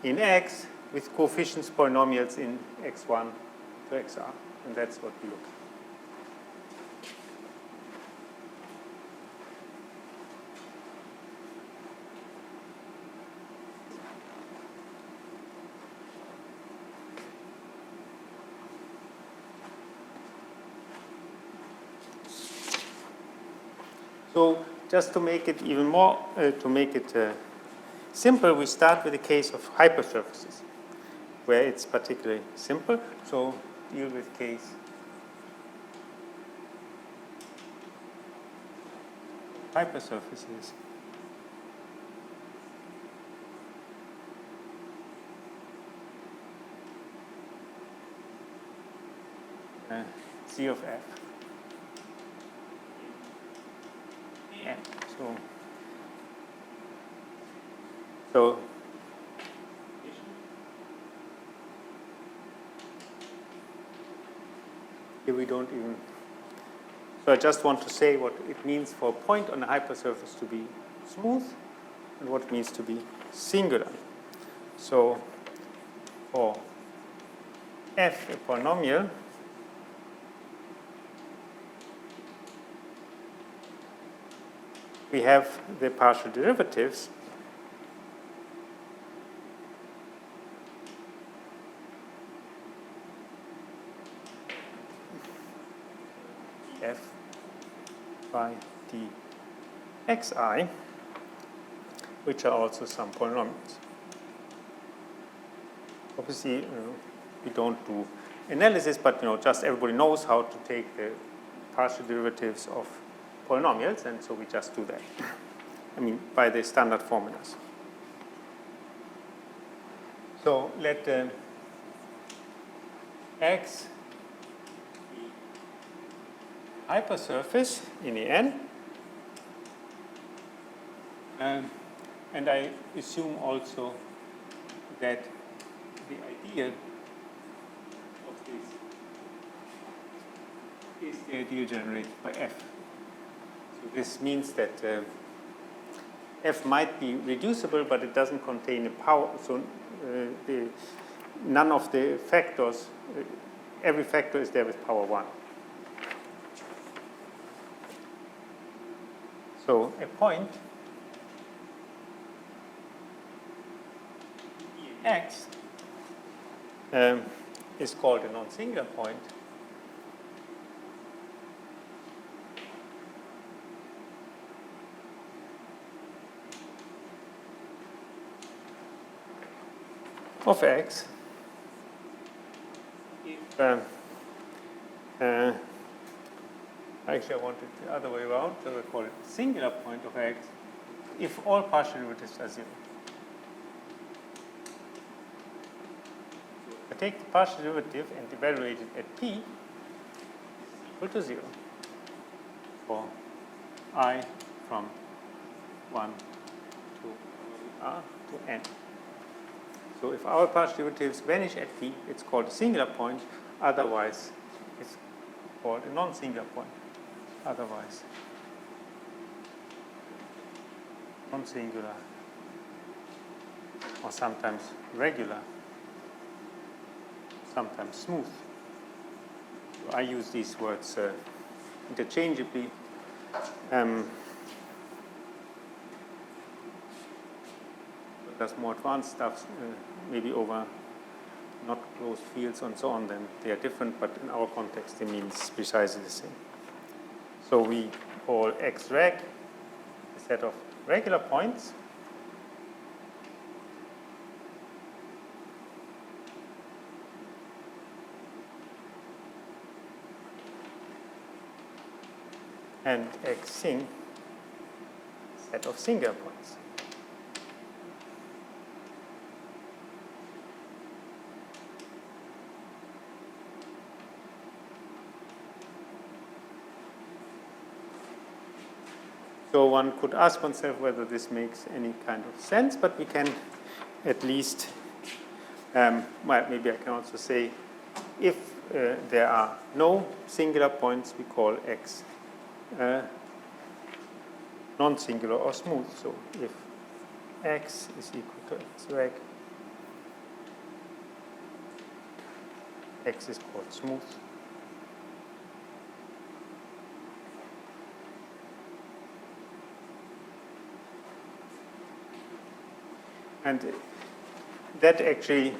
Speaker 1: in x with coefficients polynomials in x1 to xr, and that's what we look at. So just to make it even more, simple, we start with the case of hypersurfaces, where it's particularly simple. So deal with case hypersurfaces. C of f. Yeah. So here we don't even. So I just want to say what it means for a point on a hypersurface to be smooth and what it means to be singular. So for f a polynomial, we have the partial derivatives f by dxi, which are also some polynomials. Obviously, we don't do analysis, but just everybody knows how to take the partial derivatives of polynomials, and so we just do that. I mean, by the standard formulas. So let x be hypersurface in the n, and I assume also that the ideal of this is the ideal generated by f. So this means that f might be reducible, but it doesn't contain a power. So none of the factors, every factor is there with power 1. So a point x is called a non-singular point of x if actually I want it the other way around, so we call it singular point of x if all partial derivatives are 0. I take the partial derivative and evaluate it at p is equal to 0 for I from 1 to r to n. So if our partial derivatives vanish at p, it's called a singular point. Otherwise, it's called a non-singular point. Otherwise, non-singular or sometimes regular, sometimes smooth. So I use these words interchangeably. Does more advanced stuff, maybe over not closed fields and so on, then they are different, but in our context it means precisely the same. So we call x reg a set of regular points and x sing set of singular points. So one could ask oneself whether this makes any kind of sense, but we can at least, well, maybe I can also say, if there are no singular points, we call x non-singular or smooth. So if x is equal to x reg, x is called smooth. And that actually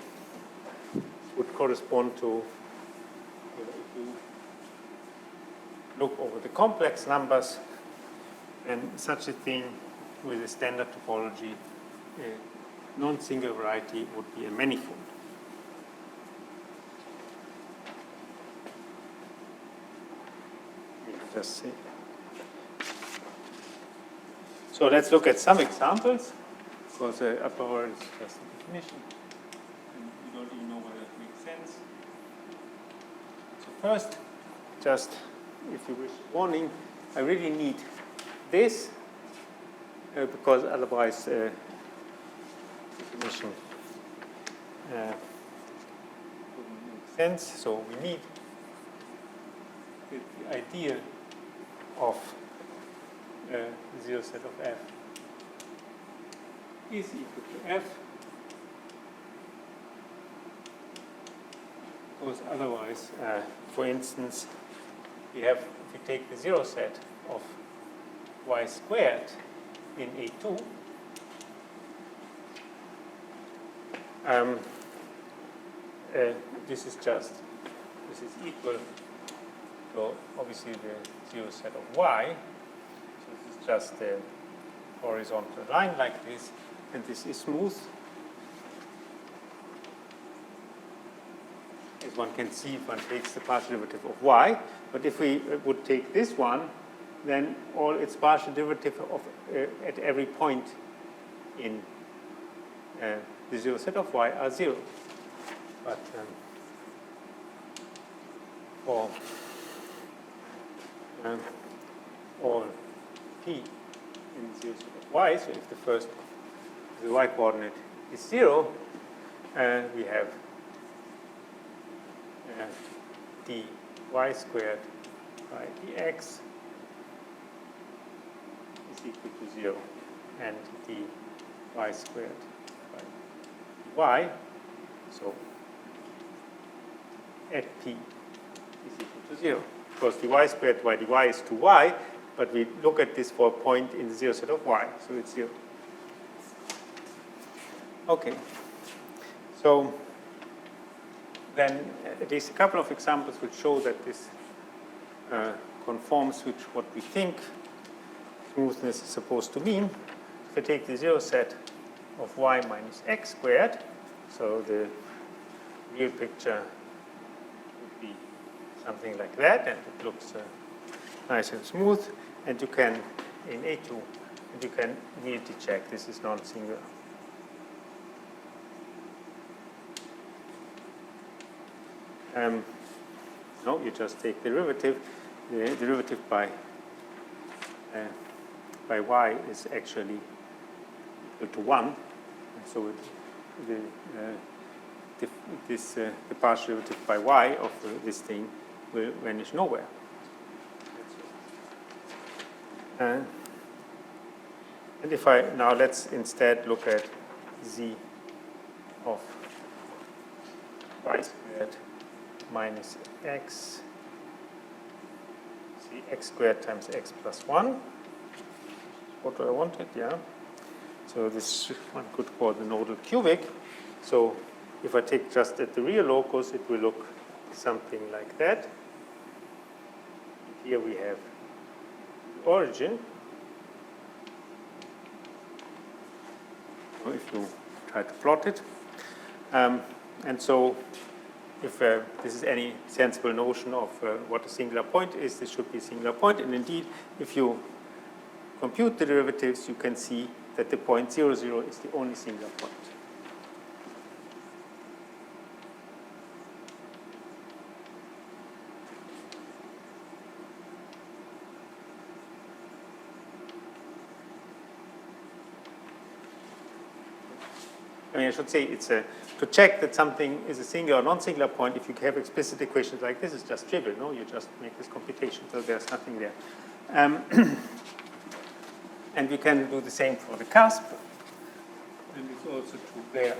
Speaker 1: would correspond to, if you look over the complex numbers, and such a thing with a standard topology, a non-single variety would be a manifold. Just see. So let's look at some examples. Because a priori is just a definition, and we don't even know whether it makes sense. So first, just, if you wish, warning, I really need this, because otherwise definition wouldn't make sense. So we need the idea of zero set of f is equal to f Because otherwise, for instance, if we take the zero set of y squared in A2, this is equal to obviously the zero set of y. So this is just a horizontal line like this, and this is smooth. As one can see if one takes the partial derivative of y. But if we would take this one, then all its partial derivative of at every point in the zero set of y are 0. But for all p in the zero set of y, so if the y coordinate is 0, we have dy squared by dx is equal to 0, and dy squared by dy, so at p is equal to 0. Because dy squared by dy is 2y, but we look at this for a point in the zero set of y, so it's 0. Okay. So then at least a couple of examples will show that this conforms with what we think smoothness is supposed to mean. If I take the zero set of y minus x squared, so the real picture would be something like that, and it looks nice and smooth, and you can, in A2, and you can immediately check this is non-singular. No, you just take the derivative. The derivative by y is actually equal to 1. And so the partial derivative by y of this thing will vanish nowhere. And if now let's instead look at z of y squared minus x, x squared times x plus 1. What do I wanted? Yeah. So this one could call the Nodal Cubic. So if I take just at the real locus, it will look something like that. Here we have the origin. If you try to plot it. And so if this is any sensible notion of what a singular point is, this should be a singular point. And indeed, if you compute the derivatives, you can see that the point 0, 0 is the only singular point. I mean, I should say it's to check that something is a singular or non-singular point. If you have explicit equations like this, it's just trivial. No, you just make this computation, so there's nothing there. And we can do the same for the cusp, and it's also true there.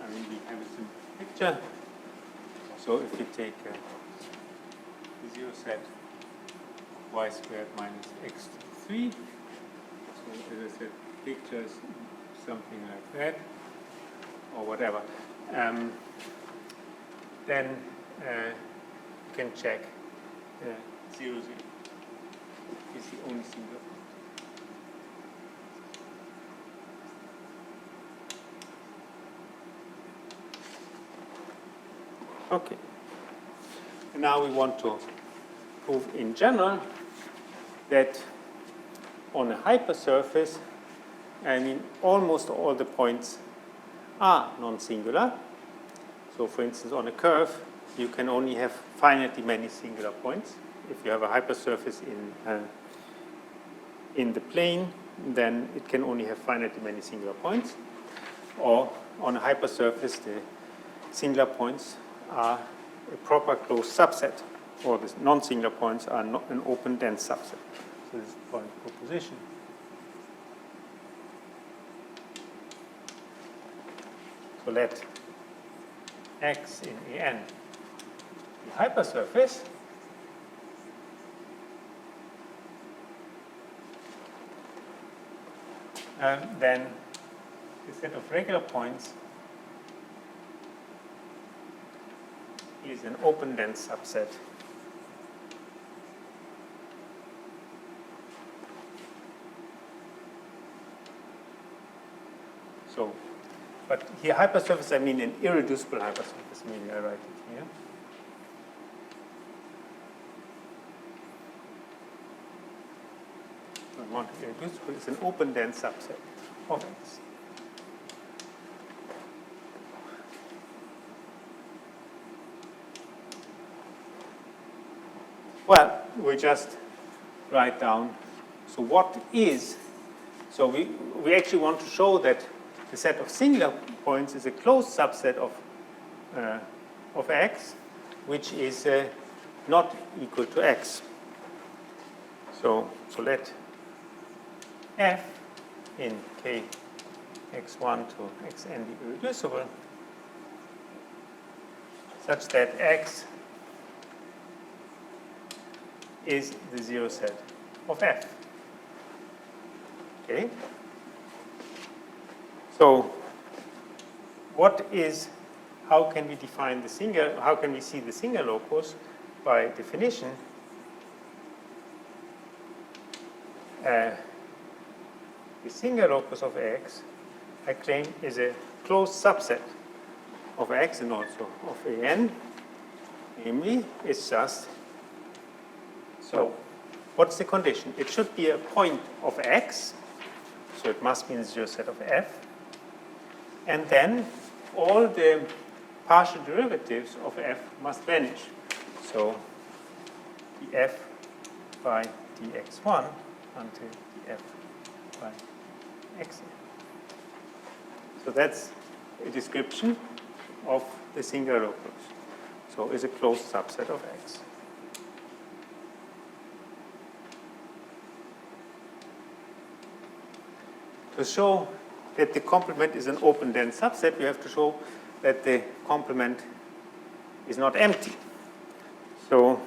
Speaker 1: I mean, we have a simple picture. So if we take the zero set of y squared minus x to the 3, so as I said, pictures something like that, or whatever. Then you can check 0, 0 is the only singular point. Okay. And now we want to prove in general that on a hypersurface, I mean, almost all the points are non-singular. So, for instance, on a curve, you can only have finitely many singular points. If you have a hypersurface in the plane, then it can only have finitely many singular points. Or on a hypersurface, the singular points are a proper closed subset, or the non-singular points are not an open dense subset. So this is point proposition. So let x in an the hypersurface, then the set of regular points is an open dense subset so, but here hypersurface, I mean an irreducible hypersurface. Maybe I write it here. I want irreducible is an open dense subset of X. Well, we just write down. So what is? So we actually want to show that the set of singular points is a closed subset of X, which is not equal to X. So let f in k x1 to xn be irreducible, such that X is the zero set of f. Okay? So how can we define the singular, how can we see the singular locus? By definition, the singular locus of X, I claim, is a closed subset of X and also of An, namely, it's just, so what's the condition? It should be a point of X, so it must be in the zero set of F. And then all the partial derivatives of f must vanish. So df by dx1 until df by xn. So that's a description of the singular locus. So it's a closed subset of X. To show that the complement is an open dense subset, we have to show that the complement is not empty. So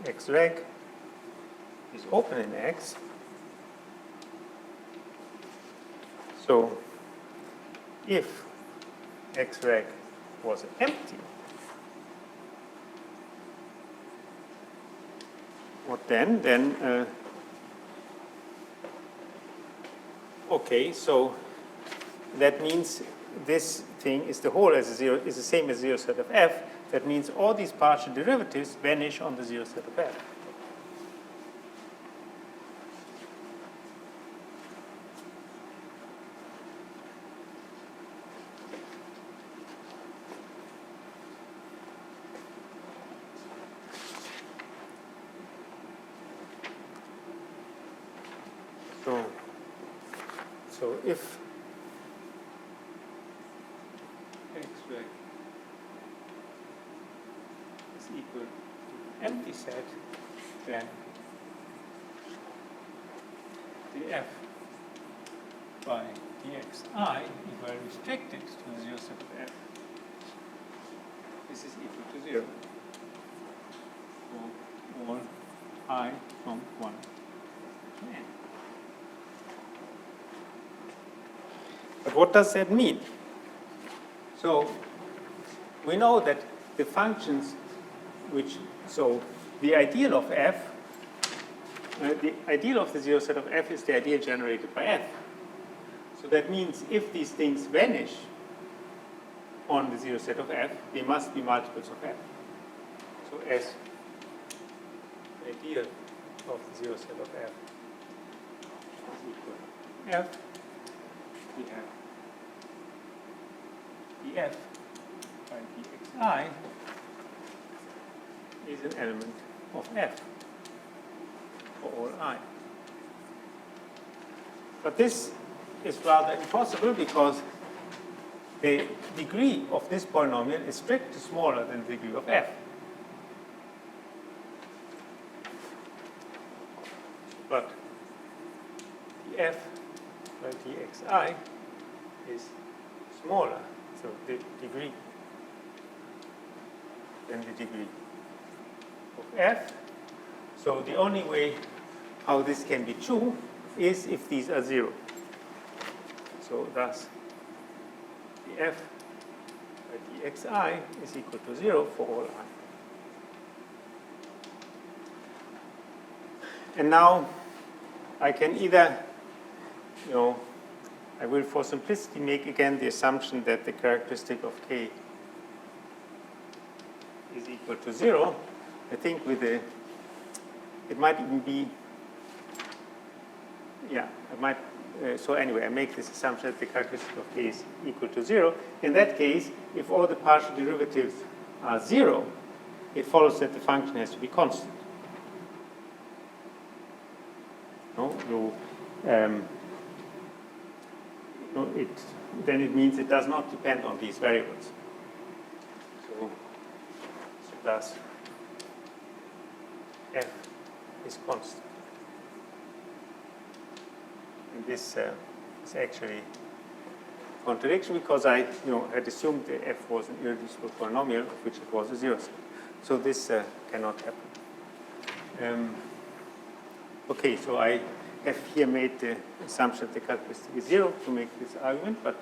Speaker 1: X reg is open in X. So if X reg was empty, what then? Then okay, so that means this thing is the whole as a zero, is the same as zero set of f. That means all these partial derivatives vanish on the zero set of f. So if X reg is equal to empty set, then df by dxi, if I restrict it to the zero set of f, this is equal to 0 for all I from 1 to n. But what does that mean? So we know that the functions so the ideal of f, the ideal of the zero set of f is the ideal generated by f. So that means if these things vanish on the zero set of f, they must be multiples of f. So as the ideal of the zero set of f is equal to f, we have df by dxi is an element of f for all I. But this is rather impossible because the degree of this polynomial is strictly smaller than the degree of f. But df by dxi is smaller, so the degree than the degree of f. So the only way how this can be true is if these are 0. So thus the f by dxi is equal to 0 for all I. And now I can either, I will for simplicity make again the assumption that the characteristic of k is equal to 0. I think with the, it might even be, so anyway, I make this assumption that the characteristic of k is equal to 0. In that case, if all the partial derivatives are 0, it follows that the function has to be constant. Then it means it does not depend on these variables. So thus f is constant. And this is actually a contradiction because I had assumed that f was an irreducible polynomial of which it was a 0 set. So this cannot happen. Okay, so I have here made the assumption that the characteristic is 0 to make this argument, but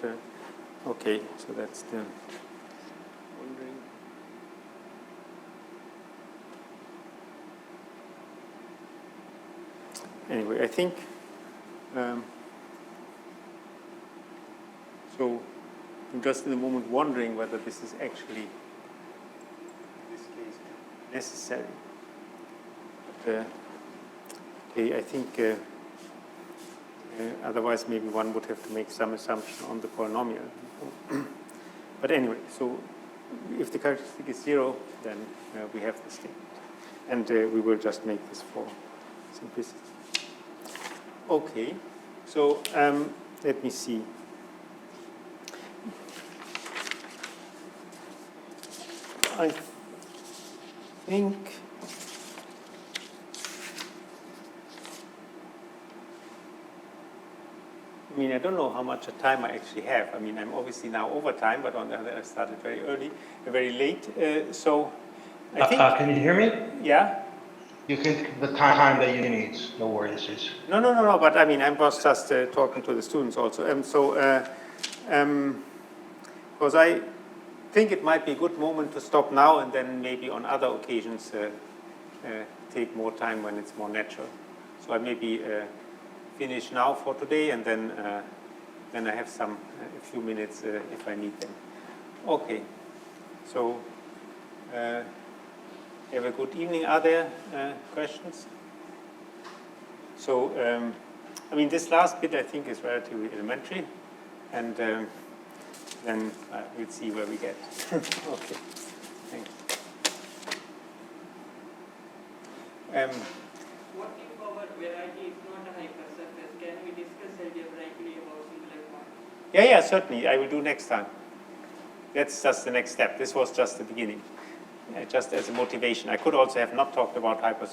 Speaker 1: okay, so that's the wondering. Anyway, I think so I'm just in the moment wondering whether this is actually in this case necessary. But, okay, I think otherwise maybe one would have to make some assumption on the polynomial. But anyway, so if the characteristic is 0, then we have the statement. And we will just make this for simplicity. Okay, so let me see. I think I don't know how much time I actually have. I'm obviously now over time, but on the other hand, I started very early, very late. So I think.
Speaker 3: Can you hear me?
Speaker 1: Yeah.
Speaker 3: You can the time that you need. No worries.
Speaker 1: No. But I was just talking to the students also. Because I think it might be a good moment to stop now, and then maybe on other occasions take more time when it's more natural. So I maybe finish now for today, and then I have a few minutes if I need them. Okay. So. Have a good evening. Are there questions? So, this last bit I think is relatively elementary, and then we'll see where we get. Okay, thanks.
Speaker 2: What if our variety is not a hypersurface? Can we discuss algebraically about singular quantities?
Speaker 1: Yeah, certainly. I will do next time. That's just the next step. This was just the beginning. Just as a motivation. I could also have not talked about hypersurface.